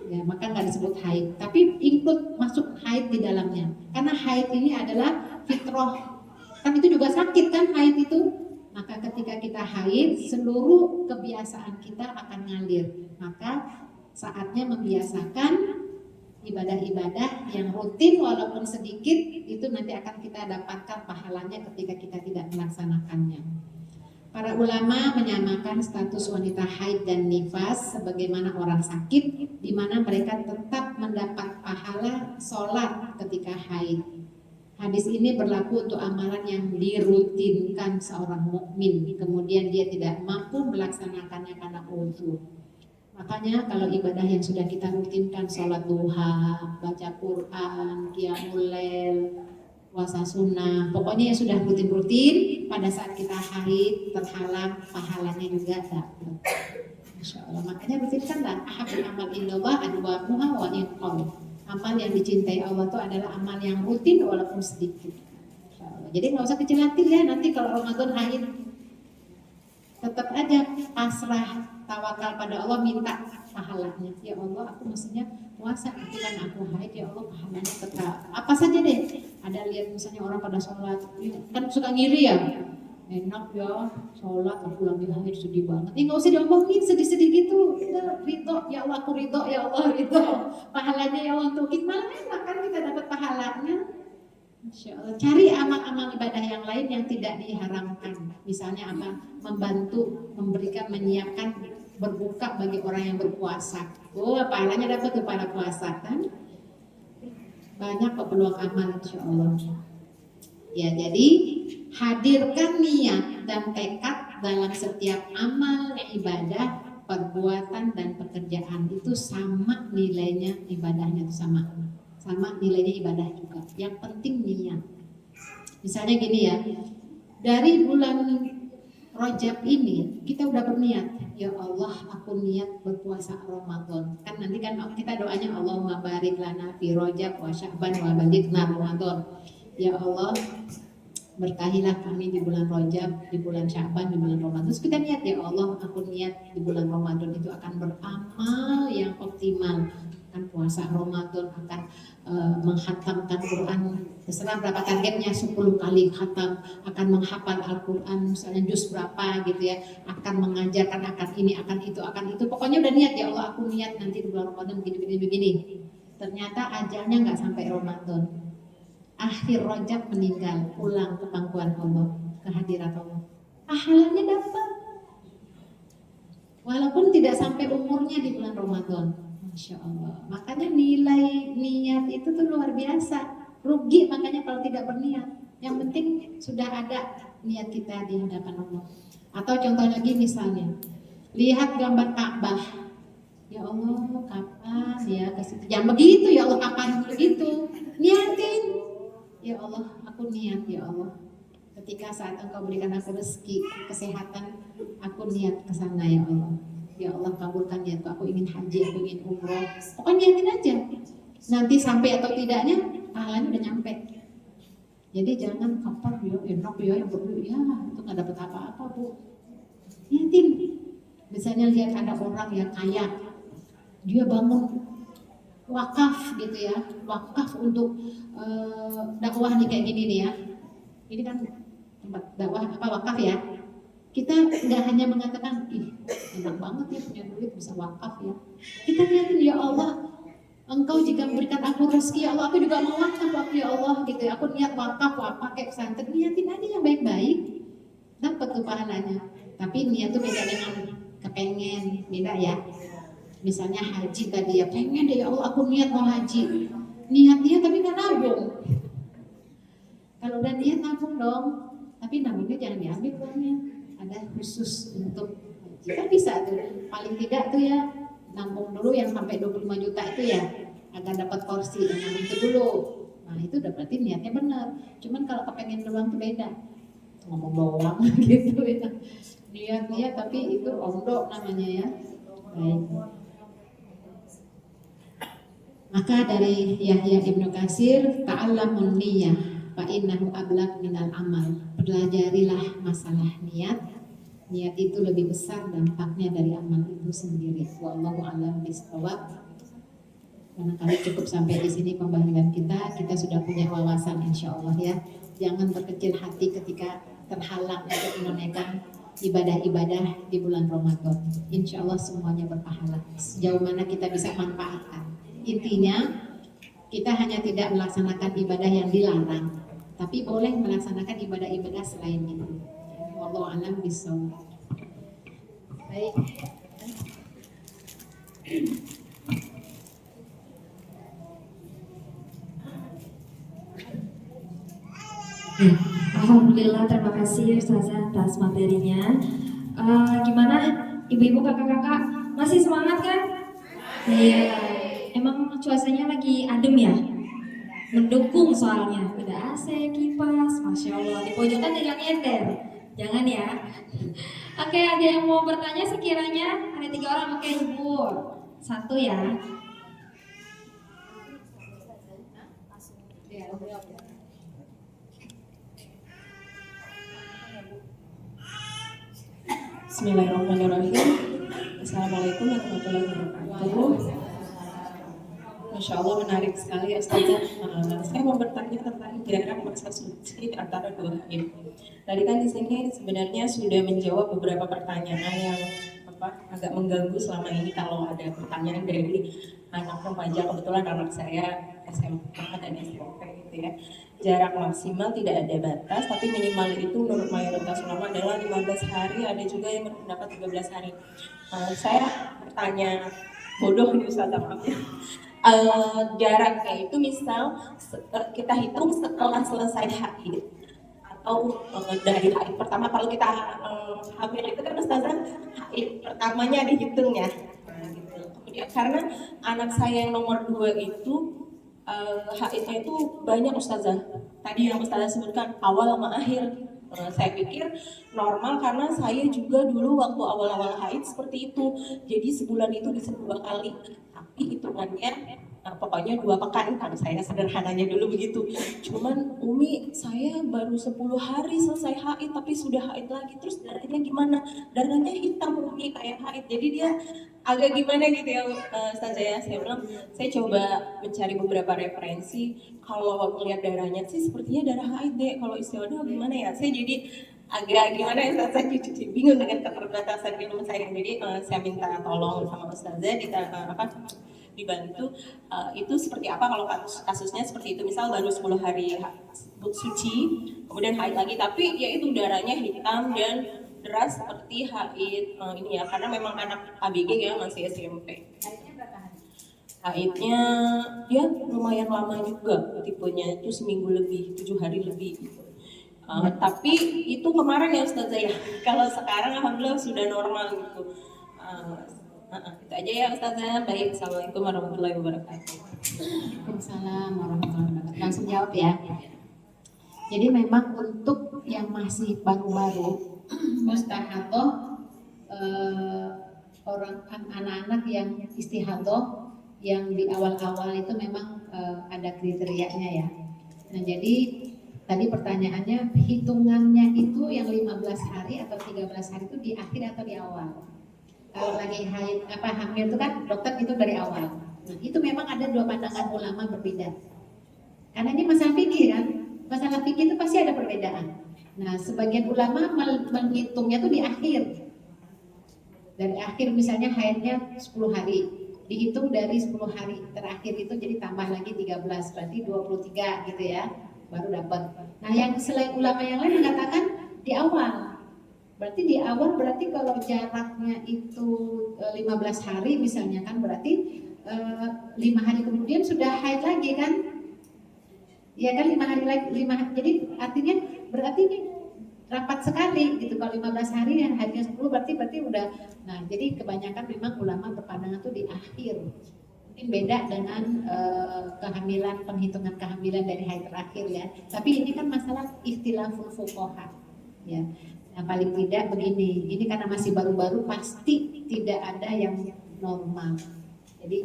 Ya, maka nggak disebut haid, tapi ikut masuk haid di dalamnya. Karena haid ini adalah fitrah, kan itu juga sakit kan haid itu. Maka ketika kita haid, seluruh kebiasaan kita akan ngalir. Maka saatnya membiasakan ibadah-ibadah yang rutin walaupun sedikit, itu nanti akan kita dapatkan pahalanya ketika kita tidak melaksanakannya. Para ulama menyamakan status wanita haid dan nifas sebagaimana orang sakit, di mana mereka tetap mendapat pahala sholat ketika haid. Hadis ini berlaku untuk amalan yang dirutinkan seorang mukmin, kemudian dia tidak mampu melaksanakannya karena uzur. Makanya kalau ibadah yang sudah kita rutinkan, sholat duha, baca Quran, qiyamul lail, puasa sunnah, pokoknya yang sudah rutin-rutin, pada saat kita haid terhalang, pahalanya juga dapat. Masya Allah, makanya rutinkanlah. Ahabul amal illallah adwamuha wa inqal. Amal yang dicintai Allah itu adalah amal yang rutin walaupun sedikit. Masya Allah. Jadi nggak usah kecil hati ya, nanti kalau Ramadan haid tetap aja pasrah, tawakal pada Allah, minta pahalanya. Ya Allah, aku mestinya puasa, tapi kan aku haid, ya Allah pahalanya tetap. Apa saja deh. Ada lihat misalnya orang pada sholat, kan suka ngiri ya. Enak ya, sholat aku lagi haid sedih banget. Nggak usah diomongin sedih-sedih gitu. Kita ridho, ya Allah aku ridho, ya Allah ridho. Pahalanya ya Allah untuk kita, malah enak kan kita dapat pahalanya. Masya Allah. Cari amal-amal ibadah yang lain yang tidak diharamkan. Misalnya apa? Membantu, memberikan, menyiapkan berbuka bagi orang yang berpuasa. Oh, pahalanya dapat tuh pada puasa kan? Banyak peluang amal insya Allah. Ya, jadi hadirkan niat dan tekad dalam setiap amal ibadah, perbuatan dan pekerjaan, itu sama nilainya, ibadahnya itu sama nilainya ibadah juga. Yang penting niat. Misalnya gini ya, dari bulan Rajab ini kita udah berniat, ya Allah aku niat berpuasa Ramadan. Kan nanti kan kita doanya Allahumma barik lana fi Rajab wa Sya'ban wa balighna Ramadan. Ya Allah berkahilah kami di bulan Rajab, di bulan Sya'ban, di bulan Ramadan. Terus kita niat, ya Allah aku niat di bulan Ramadan itu akan beramal yang optimal, akan puasa Ramadan, akan menghatamkan Quran, terserah berapa targetnya, 10 kali khatam, akan menghafal Al-Quran misalnya juz berapa gitu ya, akan mengajarkan, akan ini, akan itu, pokoknya udah niat, ya Allah aku niat nanti di bulan Ramadan begini. Ternyata ajalnya nggak sampai Ramadan, akhir Rajab meninggal, pulang ke pangkuan Allah, ke hadirat Allah, pahalanya dapat walaupun tidak sampai umurnya di bulan Ramadan. Masya Allah. Makanya nilai niat itu tuh luar biasa. Rugi makanya kalau tidak berniat. Yang penting sudah ada niat kita di hadapan Allah. Atau contoh lagi misalnya, lihat gambar Ka'bah. Ya Allah, kapan ya ke situ? Jangan begitu, ya Allah kapan begitu? Niatin. Ya Allah, aku niat ya Allah. Ketika saat Engkau berikan aku rezeki, kesehatan, aku niat ke sana ya Allah. Ya Allah, kabulkan niatku. Aku ingin haji, aku ingin umroh. Pokoknya niatin aja. Nanti sampai atau tidaknya, pahalanya udah nyampe. Jadi jangan kapan ya, enak ya, yang berdua ya, itu nggak dapat apa-apa bu. Niatin. Misalnya lihat ada orang yang kaya, dia bangun wakaf gitu ya, wakaf untuk dakwah nih kayak gini nih ya. Ini kan tempat dakwah apa wakaf ya. Kita nggak hanya mengatakan ih enak banget ya punya duit bisa wakaf ya. Kita niatin ya Allah, Engkau jika memberikan aku rezeki ya Allah, aku juga mau wakaf ya Allah gitu ya. Aku niat wakaf pakai pesantren, niatin aja yang baik-baik, dapat tuh pahalanya. Tapi niat tuh beda dengan kepengen, beda ya. Misalnya haji tadi ya, pengen deh ya Allah aku niat mau haji, niatnya tapi nggak nabung. Kalau udah niat nabung dong, tapi nabungnya jangan diambil uangnya, ada khusus untuk haji. Kan bisa tuh, paling tidak tuh ya nabung dulu yang sampai 25 juta itu ya, agar dapat porsi dan nabung itu dulu. Nah itu udah berarti niatnya benar. Cuman kalau kepengen doang tuh beda, ngomong doang gitu ya. Niat tapi itu omdo namanya ya. Baik. Maka dari Yahya Ibnu Katsir, ta'allamun niyah fa innahu ablaq minal amal. Pelajarilah masalah niat. Niat itu lebih besar dampaknya dari amal itu sendiri. Wallahu a'lam bishawab. Barangkali cukup sampai di sini pembahasan kita. Kita sudah punya wawasan insya Allah ya. Jangan berkecil hati ketika terhalang untuk menunaikan ibadah-ibadah di bulan Ramadan. Insya Allah semuanya berpahala. Sejauh mana kita bisa manfaatkan. Intinya kita hanya tidak melaksanakan ibadah yang dilarang, tapi boleh melaksanakan ibadah-ibadah selain itu. Wallahu a'lam bishawab. Baik. Alhamdulillah, terima kasih Ustazah atas materinya. Gimana ibu-ibu kakak-kakak masih semangat kan? Iya, emang cuacanya lagi adem ya? Mendukung soalnya, ada AC, kipas, Masya Allah. Di pojokan tidak nyender, jangan ya. Oke, ada yang mau bertanya sekiranya? Ada 3 orang, oke ibu. 1 ya. Bismillahirrahmanirrahim. Assalamualaikum warahmatullahi wabarakatuh. Masya Allah menarik sekali ya Ustazah. Saya mau bertanya tentang jarak masa suci antara 2 haid. Tadi kan di sini sebenarnya sudah menjawab beberapa pertanyaan yang agak mengganggu selama ini kalau ada pertanyaan dari anak remaja. Kebetulan anak saya SMA dan SMP gitu ya. Jarak maksimal tidak ada batas, tapi minimal itu menurut mayoritas ulama adalah 15 hari, ada juga yang berpendapat 13 hari. Saya bertanya bodoh nih Ustazah, maaf ya. Jaraknya itu misal kita hitung setelah selesai haid atau dari haid pertama. Kalau kita hamil itu kan Ustazah haid pertamanya dihitung ya. Gitu. Kemudian karena anak saya yang nomor 2 itu haidnya itu banyak Ustazah. Tadi yang Ustazah sebutkan awal sama akhir. Saya pikir normal karena saya juga dulu waktu awal-awal haid seperti itu. Jadi sebulan itu bisa 2 kali. Tapi hitungannya pokoknya 2 pekan kan, saya sederhananya dulu begitu. Cuman Umi saya baru 10 hari selesai haid tapi sudah haid lagi, terus darahnya gimana? Darahnya hitam Umi kayak haid, jadi dia agak gimana gitu ya Ustazah ya. Saya bilang saya coba mencari beberapa referensi, kalau melihat darahnya sih sepertinya darah haid deh, kalau istiadah gimana ya. Saya jadi agak gimana ya Ustazah, jadi bingung dengan keterbatasan ilmu saya. Jadi saya minta tolong sama Ustazah dibantu itu seperti apa kalau kasusnya seperti itu, misal baru 10 hari suci kemudian haid lagi tapi ya itu darahnya hitam dan deras seperti haid ini ya, karena memang anak ABG ya masih SMP. Haidnya ya lumayan lama juga, tipenya itu seminggu lebih, 7 hari lebih gitu. Tapi itu kemarin ya Ustazah ya. Kalau sekarang alhamdulillah sudah normal gitu. Itu aja ya Ustazah. Baik, Assalamualaikum warahmatullahi wabarakatuh. Waalaikumsalam warahmatullahi wabarakatuh. Langsung jawab ya. Jadi memang untuk yang masih baru-baru mustahadoh, orang anak-anak yang istihadoh yang di awal-awal itu memang ada kriterianya ya. Nah jadi tadi pertanyaannya hitungannya itu yang 15 hari atau 13 hari itu di akhir atau di awal? Kalau lagi hamil itu kan dokter itu dari awal. Nah itu memang ada dua pandangan ulama berbeda. Karena ini masalah fikih kan, masalah fikih itu pasti ada perbedaan. Nah, sebagian ulama menghitungnya tuh di akhir. Dari akhir misalnya haidnya 10 hari, dihitung dari 10 hari terakhir itu jadi tambah lagi 13, berarti 23 gitu ya, baru dapat. Nah, yang selain ulama yang lain mengatakan di awal. Berarti di awal berarti kalau jaraknya itu 15 hari misalnya kan berarti 5 hari kemudian sudah haid lagi kan? Ya kan 5 hari lagi, jadi artinya berarti ini rapat sekali gitu. Kalau 15 hari yang harinya 10 berarti udah. Nah jadi kebanyakan memang ulama berpandangan tuh di akhir. Mungkin beda dengan kehamilan, penghitungan kehamilan dari hari terakhir ya. Tapi ini kan masalah ikhtilaful fuqaha ya. Nah paling tidak begini, ini karena masih baru-baru pasti tidak ada yang normal. Jadi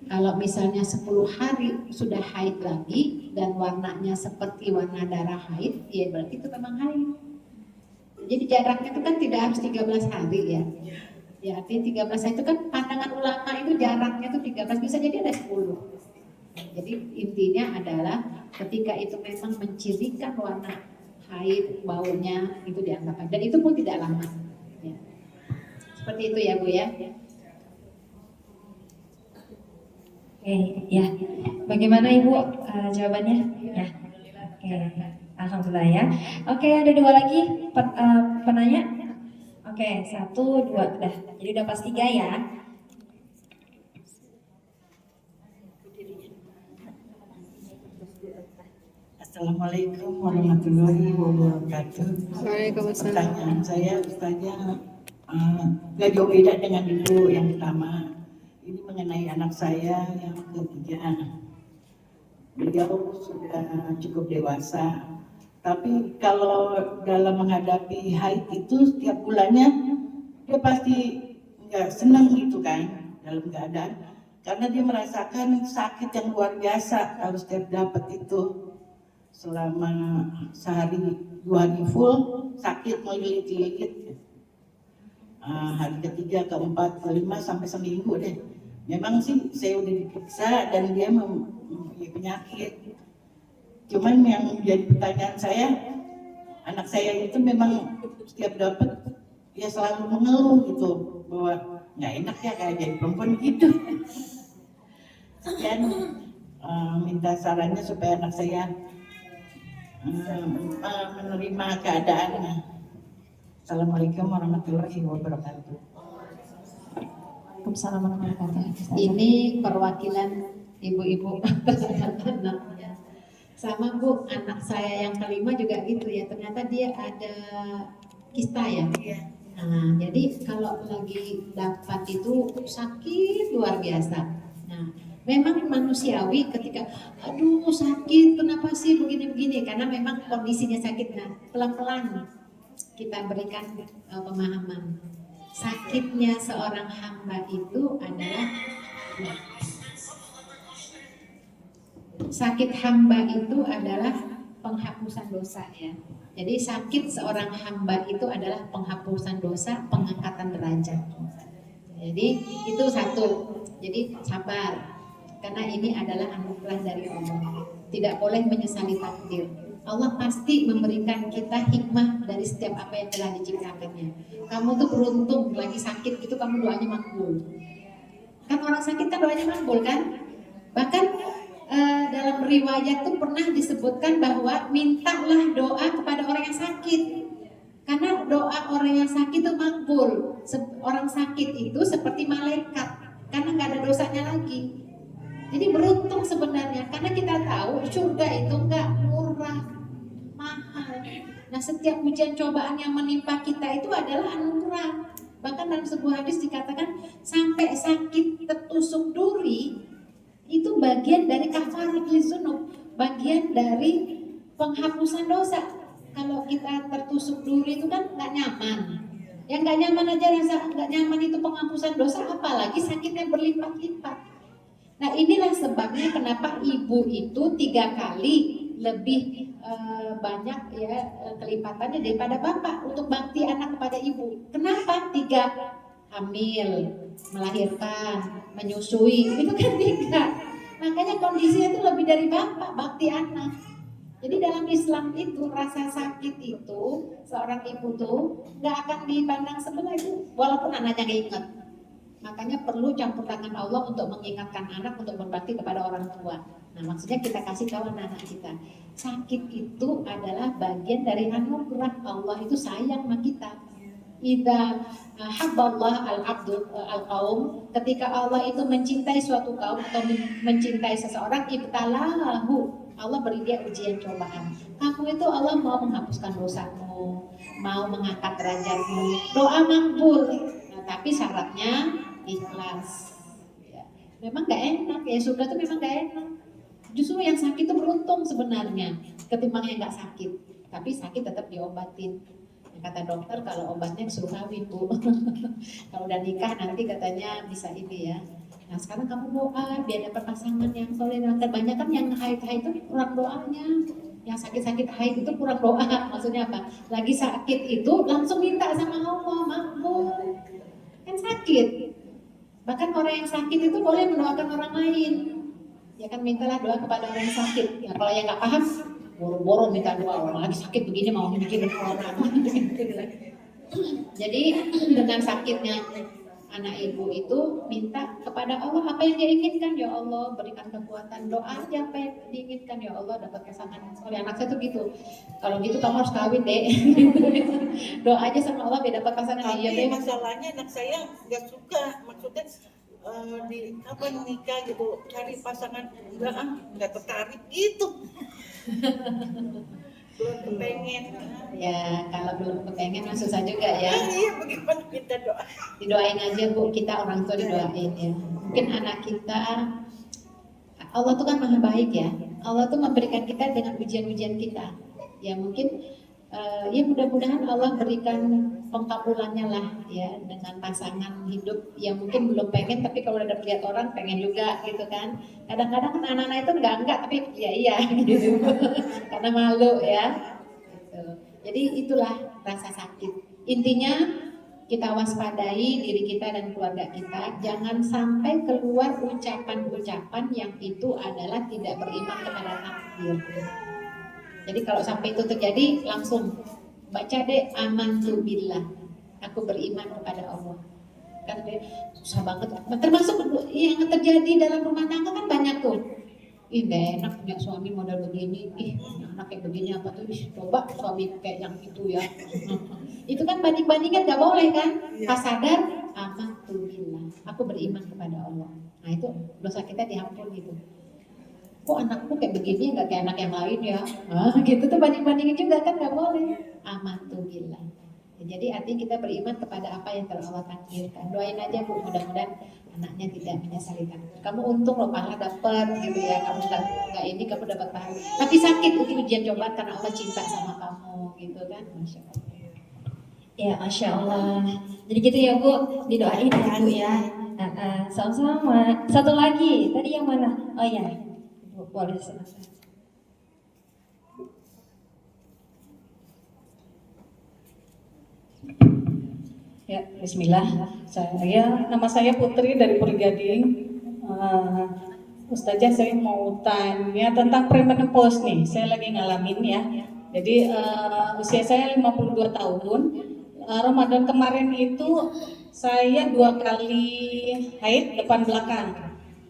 kalau misalnya 10 hari sudah haid lagi dan warnanya seperti warna darah haid, ya berarti itu memang haid. Jadi jaraknya itu kan tidak harus 13 hari ya. Ya artinya 13 hari itu kan pandangan ulama itu jaraknya itu 13, bisa jadi ada 10. Jadi intinya adalah ketika itu memang mencirikan warna haid, baunya itu dianggap haid. Dan itu pun tidak lama. Ya. Seperti itu ya Bu ya. Oke, ya. Bagaimana Ibu jawabannya? Ya. Oke, alhamdulillah ya. Oke, ada dua lagi penanya. Oke, 1, 2, udah. Jadi udah pas 3 ya. Assalamualaikum warahmatullahi wabarakatuh. Waalaikumsalam. Pertanyaan saya, Ustazah, nggak jauh beda dengan Ibu yang pertama. Ini mengenai anak saya yang ketiga. Beliau sudah cukup dewasa, tapi kalau dalam menghadapi haid itu setiap bulannya dia pasti nggak senang gitu kan dalam keadaan, karena dia merasakan sakit yang luar biasa kalau setiap dapat itu selama sehari 2 hari full sakit melilit-lilit. Hari ketiga, keempat, kelima sampai seminggu deh. Memang sih saya udah diperiksa dan dia mempunyai penyakit. Cuman yang jadi pertanyaan saya, anak saya itu memang setiap dapat dia selalu mengeluh gitu bahwa nggak enak ya kayak jadi perempuan gitu. Dan minta sarannya supaya anak saya menerima keadaannya. Assalamualaikum warahmatullahi wabarakatuh. Waalaikumsalam warahmatullahi wabarakatuh. Ini perwakilan ibu-ibu anaknya. Sama Bu, anak saya yang kelima juga gitu ya. Ternyata dia ada kista ya. Nah, jadi kalau lagi dapat itu sakit luar biasa. Nah, memang manusiawi ketika aduh sakit, kenapa sih begini-begini? Karena memang kondisinya sakit. Nah, pelan-pelan kita berikan pemahaman. Sakitnya seorang hamba itu adalah sakit hamba itu adalah penghapusan dosa ya. Jadi sakit seorang hamba itu adalah penghapusan dosa, pengangkatan derajat. Jadi itu satu. Jadi sabar, karena ini adalah anugerah dari Allah. Tidak boleh menyesali takdir. Allah pasti memberikan kita hikmah dari setiap apa yang telah diciptakannya. Kamu tuh beruntung lagi sakit gitu kamu doanya makbul. Kan orang sakit kan doanya makbul kan? Bahkan dalam riwayat tuh pernah disebutkan bahwa mintalah doa kepada orang yang sakit. Karena doa orang yang sakit itu makbul. Orang sakit itu seperti malaikat karena nggak ada dosanya lagi. Jadi beruntung sebenarnya karena kita tahu surga itu nggak murah, mahal. Nah setiap ujian cobaan yang menimpa kita itu adalah anugerah. Bahkan dalam sebuah hadis dikatakan sampai sakit tertusuk duri itu bagian dari kafaratul dzunub, bagian dari penghapusan dosa. Kalau kita tertusuk duri itu kan nggak nyaman. Yang nggak nyaman aja rasa nggak nyaman itu penghapusan dosa, apalagi sakitnya berlipat-lipat. Nah inilah sebabnya kenapa ibu itu 3 kali lebih banyak ya kelipatannya daripada bapak untuk bakti anak kepada ibu. Kenapa? 3, hamil, melahirkan, menyusui, itu kan 3. Makanya kondisinya itu lebih dari bapak bakti anak. Jadi dalam Islam itu rasa sakit itu seorang ibu tuh nggak akan dipandang sebelah itu walaupun anaknya nggak ingat. Makanya perlu campur tangan Allah untuk mengingatkan anak untuk berbakti kepada orang tua. Nah maksudnya kita kasih tahu anak kita, sakit itu adalah bagian dari anugerah Allah, itu sayang sama kita. Idza habballah al-abdu al-qaum, ketika Allah itu mencintai suatu kaum atau mencintai seseorang, ibtalahu, Allah beri dia ujian cobaan. Kamu itu Allah mau menghapuskan dosamu, mau mengangkat derajatmu, doa makbul. Nah, tapi syaratnya ikhlas. Ya. Memang gak enak ya, surga itu memang gak enak. Justru yang sakit itu beruntung sebenarnya ketimbang yang gak sakit. Tapi sakit tetap diobatin. Kata dokter kalau obatnya disuruh kawin bu. Kalau udah nikah nanti katanya bisa ini ya. Nah sekarang kamu doa biar dapat pasangan yang soleh. Kebanyakan yang haid itu kurang doanya. Yang sakit-sakit haid itu kurang doa. Maksudnya apa? Lagi sakit itu langsung minta sama Allah makbul. Kan sakit. Bahkan orang yang sakit itu boleh mendoakan orang lain. Ya kan mintalah doa kepada orang yang sakit. Ya kalau yang nggak paham, boro-boro minta doa, orang lagi sakit begini mau mikirin orang. Jadi dengan sakitnya anak ibu itu minta kepada Allah apa yang dia inginkan, ya Allah berikan kekuatan, doa aja apa yang diinginkan, ya Allah dapat pasangan. Oleh anak saya tuh gitu, kalau gitu kamu harus kawin deh. Doa aja sama Allah biar dapat pasangan. Tapi Iya deh. masalahnya anak saya nggak suka, maksudnya di apa nikah gitu cari pasangan nggak tertarik gitu. Belum kepengen. Ya kalau belum kepengen mah susah juga ya. Iya bagaimana kita doa? Didoain aja bu, kita orang tua didoain ya. Mungkin anak kita, Allah tuh kan maha baik ya. Allah tuh memberikan kita dengan ujian-ujian kita. Ya mungkin ya mudah-mudahan Allah berikan pengkabulannya lah ya dengan pasangan hidup yang mungkin belum pengen tapi kalau udah lihat orang pengen juga gitu kan. Kadang-kadang anak-anak itu enggak tapi iya gitu. Karena malu ya. Gitu. Jadi itulah rasa sakit. Intinya kita waspadai diri kita dan keluarga kita, jangan sampai keluar ucapan-ucapan yang itu adalah tidak beriman kepada takdir. Jadi kalau sampai itu terjadi langsung baca deh amantu billah, aku beriman kepada Allah. Kan susah banget. Termasuk yang terjadi dalam rumah tangga kan banyak tuh. Ih enak punya suami model begini, anak kayak begini apa tuh, coba suami kayak yang itu ya. Itu kan banding-bandingan gak boleh kan. Pas sadar amantu billah, aku beriman kepada Allah. Nah itu dosa kita diampun gitu. Kok anakku kayak begini nggak kayak anak yang lain ya, gitu tuh banding-bandingin juga kan nggak boleh. Amantu billah. Ya, jadi artinya kita beriman kepada apa yang telah Allah takdirkan. Doain aja bu, mudah-mudahan anaknya tidak menyesali takdir. Kamu untung loh pahala dapat gitu ya, kamu nggak ini kamu dapat pahala. Tapi sakit itu ujian cobaan karena Allah cinta sama kamu gitu kan, masya Allah. Ya, Masya Allah. Jadi gitu ya Bu, didoain ya Bu ya. Sama-sama. Satu lagi, tadi yang mana? Oh ya, Bu, boleh silakan. Ya, Bismillah. Nama saya Putri dari Purgading. Ustazah, saya mau tanya tentang premenopause nih. Saya lagi ngalamin ya. Jadi usia saya 52 tahun. Ramadan kemarin itu saya 2 kali haid depan belakang.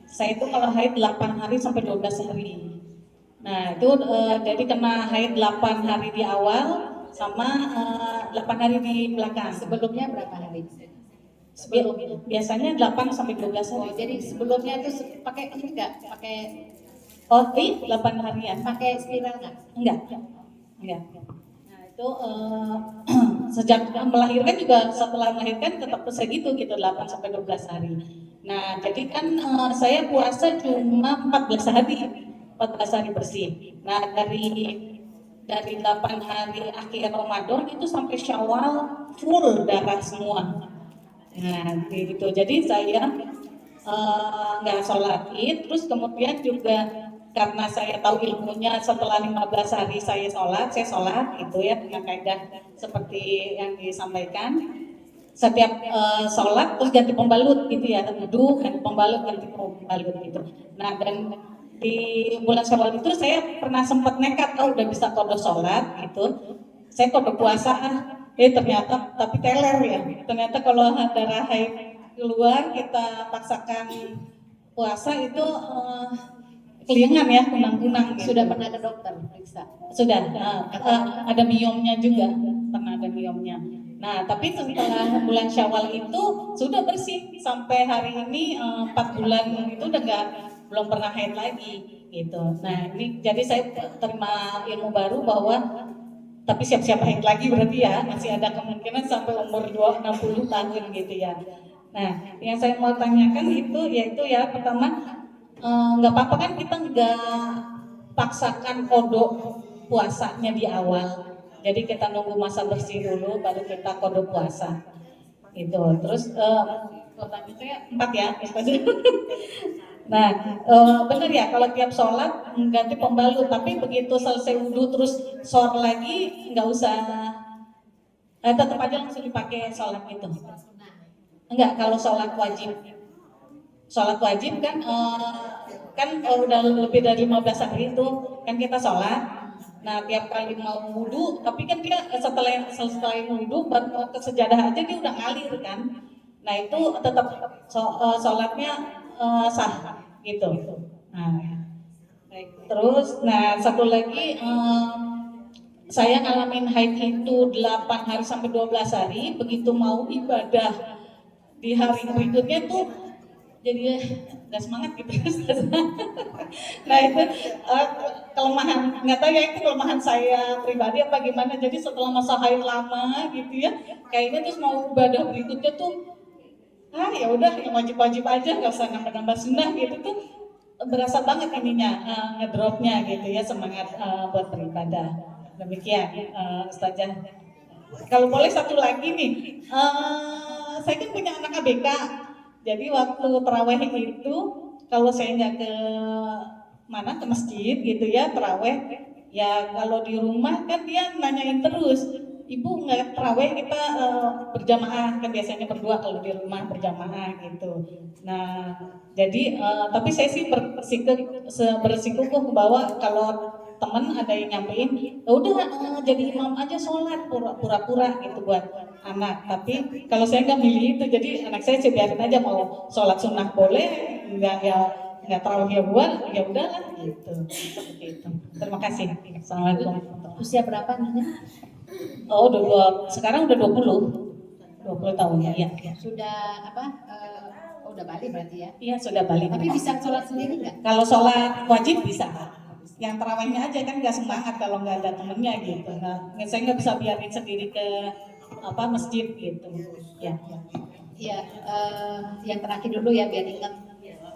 Saya itu kalau haid 8 hari sampai 12 hari. Nah itu jadi kena haid 8 hari di awal sama 8 hari di belakang. Sebelumnya berapa hari? Biasanya 8 sampai 12 hari. Oh, jadi sebelumnya itu pakai ini enggak? Pakai 8 harian. pakai spiral enggak? Enggak. Nah itu sejak melahirkan juga setelah melahirkan tetap segitu gitu 8 sampai 12 hari. Nah jadi kan saya puasa cuma 14 hari bersih. Nah dari dari 8 hari akhir Ramadan itu sampai Syawal full darah semua. Nah, gitu. Jadi saya nggak sholat id, terus kemudian juga karena saya tahu ilmunya setelah 15 hari saya sholat gitu ya dengan kaidah seperti yang disampaikan. Setiap sholat terus ganti pembalut gitu ya, wudhu ganti pembalut gitu. Nah, dan di bulan Syawal itu saya pernah sempat nekat, udah bisa kode sholat gitu, saya kode puasa ternyata tapi teler ya, ternyata kalau darah haid keluar kita paksakan puasa itu keliengan ya, kunang-kunang gitu. Sudah pernah ke dokter periksa? Sudah, ada biomnya juga, pernah ada biomnya. Nah, tapi setelah bulan Syawal itu sudah bersih sampai hari ini 4 bulan itu udah belum pernah haid lagi gitu. Nah, ini jadi saya terima ilmu baru bahwa tapi siap-siap haid lagi berarti ya, masih ada kemungkinan sampai umur 60 tahun gitu ya. Nah, yang saya mau tanyakan itu yaitu ya pertama nggak apa-apa kan kita nggak paksakan kodok puasanya di awal. Jadi kita nunggu masa bersih dulu baru kita kodok puasa. Itu. Terus pertanyaan saya 4 ya. Nah, benar ya kalau tiap sholat ganti pembalut, tapi begitu selesai wudhu terus sholat lagi nggak usah, tetap aja langsung dipakai sholat itu. Enggak, kalau sholat wajib kan udah lebih dari 15 hari itu kan kita sholat. Nah, tiap kali mau wudhu, tapi kan dia setelah selesai wudhu baru mau ke sejadah aja dia udah ngalir kan. Nah, itu tetap sholatnya sah gitu. Nah, terus, nah satu lagi saya ngalamin haid itu 8 hari sampai 12 hari, begitu mau ibadah di hari berikutnya tuh jadi nggak semangat gitu. Nah itu kelemahan, nggak tahu ya itu kelemahan saya pribadi apa gimana. Jadi setelah masa haid lama gitu ya, kayaknya terus mau ibadah berikutnya tuh ya udah yang wajib-wajib aja, nggak usah nambah-nambah sunnah gitu tuh, berasa banget ininya ngedropnya gitu ya, semangat buat beribadah. Demikian Ustazah. Kalau boleh satu lagi nih, saya kan punya anak ABK. Jadi waktu terawih itu kalau saya nggak ke masjid gitu ya terawih, ya kalau di rumah kan dia nanyain terus, ibu nggak terawih kita berjamaah, kan biasanya berdua kalau di rumah berjamaah gitu. Nah jadi tapi saya sih bersikukuh bahwa kalau teman ada yang nyampein, udah jadi imam aja sholat pura-pura gitu buat anak. Tapi kalau saya nggak milih itu, jadi anak saya biarin aja, mau sholat sunnah boleh, nggak terawih ya buat, ya udahlah gitu. Seperti itu. Terima kasih. Assalamualaikum. Usia berapa Nana? Oh, sekarang udah 20 tahun ya. Sudah udah balik berarti ya? Iya, sudah balik. Tapi bisa sholat sendiri nggak? Kalau sholat wajib bisa. Yang terawihnya aja kan nggak semangat kalau nggak ada temennya gitu. Nah, saya nggak bisa biarin sendiri ke masjid gitu. Ya. Iya, yang terakhir dulu ya biar ingat.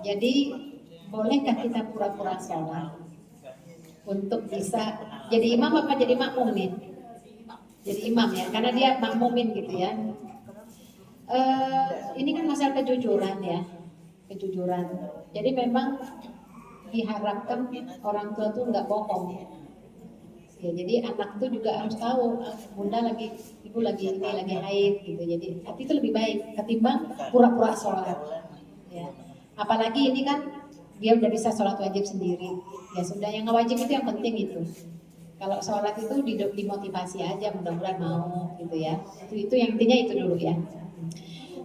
Jadi bolehkah kita pura-pura sholat untuk bisa jadi imam apa jadi makmum nih? Jadi imam ya, karena dia makmumin gitu ya. Ini kan masalah kejujuran ya, kejujuran. Jadi memang diharapkan orang tua tuh nggak bohong. Ya, jadi anak tuh juga harus tahu, bunda lagi, ibu lagi ini lagi haid gitu. Jadi itu lebih baik ketimbang pura-pura sholat. Ya. Apalagi ini kan dia udah bisa sholat wajib sendiri. Ya sudah, yang wajib itu yang penting itu. Kalau sholat itu dimotivasi aja, mudah-mudahan mau gitu ya. Itu yang intinya itu dulu ya.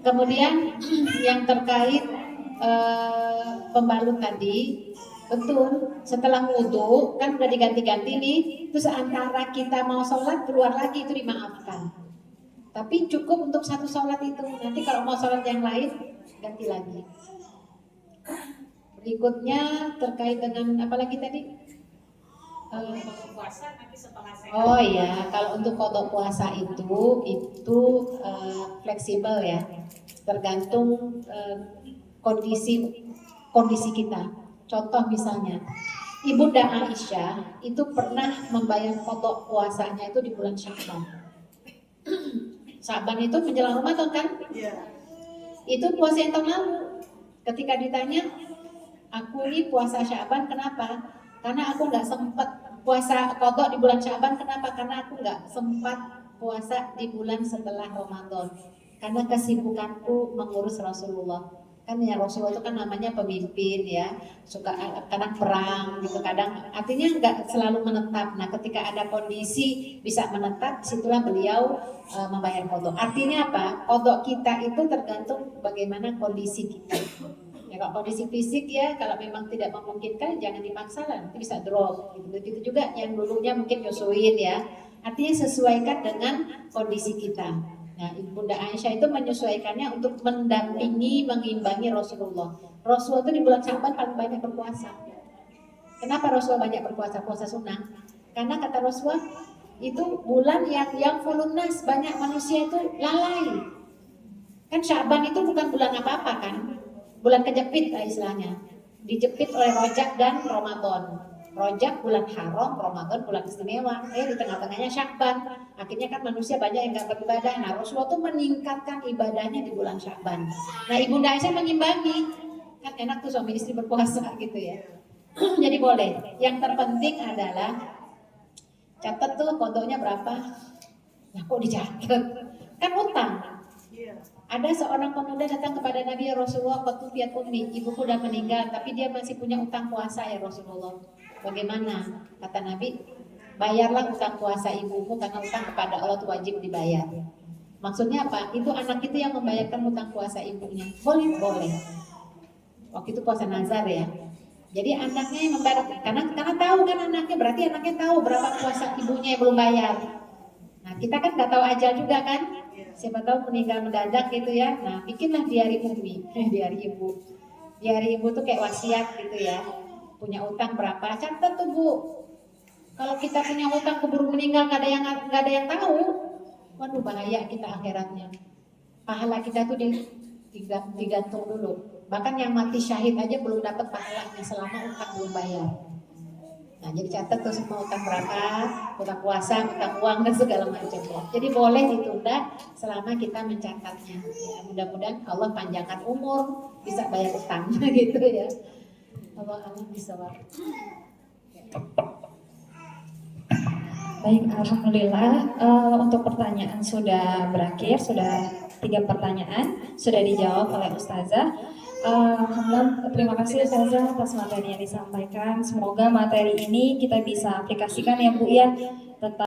Kemudian yang terkait pembalut tadi, betul, setelah wudhu kan udah diganti-ganti nih, terus antara kita mau sholat keluar lagi itu dimaafkan. Tapi cukup untuk satu sholat itu, nanti kalau mau sholat yang lain ganti lagi. Berikutnya terkait dengan apa lagi tadi? Oh iya, kalau untuk kodok puasa itu fleksibel ya, tergantung kondisi kita. Contoh misalnya, Ibunda Aisyah itu pernah membayar qadha puasanya itu di bulan Sya'ban. Sya'ban itu menjelang Ramadan kan? Iya. Itu puasa yang tahun lalu. Ketika ditanya, aku ini puasa Sya'ban kenapa? Karena aku nggak sempat puasa qadha di bulan Sya'ban. Kenapa? Karena aku nggak sempat puasa di bulan setelah Ramadan. Karena kesibukanku mengurus Rasulullah. Kan ya Rasulullah itu kan namanya pemimpin ya, suka kadang perang gitu, kadang artinya nggak selalu menetap. Nah ketika ada kondisi bisa menetap, disitulah beliau membayar qadha. Artinya apa? Qadha kita itu tergantung bagaimana kondisi kita. Ya kalau kondisi fisik ya, kalau memang tidak memungkinkan jangan dipaksa lah, nanti bisa drop. Gitu juga yang dulunya mungkin nyesuaiin ya. Artinya sesuaikan dengan kondisi kita. Nah, Ibunda Aisyah itu menyesuaikannya untuk mendampingi, mengimbangi Rasulullah. Rasulullah itu di bulan Sya'ban paling banyak berpuasa. Kenapa Rasulullah banyak berpuasa? Puasa sunnah. Karena kata Rasulullah itu bulan yang volunas, banyak manusia itu lalai. Kan Sya'ban itu bukan bulan apa-apa kan? Bulan kejepit lah istilahnya. Dijepit oleh Rajab dan Ramadan. Rajab bulan haram, Ramadan bulan istimewa. Di tengah-tengahnya Sya'ban. Akhirnya kan manusia banyak yang nggak beribadah. Nah Rasulullah tuh meningkatkan ibadahnya di bulan Sya'ban. Nah Ibunda Aisyah mengimbangi. Kan enak tuh suami istri berpuasa gitu ya. Jadi boleh. Yang terpenting adalah catat tuh qadhanya berapa. Nah kok dicatat? Kan utang. Iya. Ada seorang pemuda datang kepada Nabi ya Rasulullah, qatufiyat ummi, ibuku udah meninggal, tapi dia masih punya utang puasa ya Rasulullah. Bagaimana? Kata Nabi, bayarlah utang puasa ibumu karena utang kepada Allah itu wajib dibayar. Maksudnya apa? Itu anak itu yang membayarkan utang puasa ibunya. Boleh, boleh. Waktu itu puasa nazar ya. Jadi anaknya yang membayar, karena tahu kan anaknya, berarti anaknya tahu berapa puasa ibunya yang belum bayar. Nah kita kan nggak tahu ajal juga kan? Siapa tahu meninggal mendadak gitu ya. Nah bikinlah diari ummi, diari ibu. Diari ibu tuh kayak wasiat gitu ya. Punya utang berapa? Catat tuh Bu. Kalau kita punya utang keburu meninggal nggak ada yang tahu. Waduh bahaya kita akhiratnya. Pahala kita tuh digantung dulu. Bahkan yang mati syahid aja belum dapat pahalanya selama utang belum bayar. Nah, jadi catat tuh semua utang berapa, utang puasa, utang uang dan segala macam ya. Jadi boleh ditunda selama kita mencatatnya. Ya, mudah-mudahan Allah panjangkan umur, bisa bayar utang gitu ya. Allah bisa Pak. Baik, alhamdulillah untuk pertanyaan sudah berakhir, sudah 3 pertanyaan sudah dijawab oleh Ustazah. Alhamdulillah, terima kasih Ustazah atas materi yang disampaikan. Semoga materi ini kita bisa aplikasikan ya Bu ya, tentang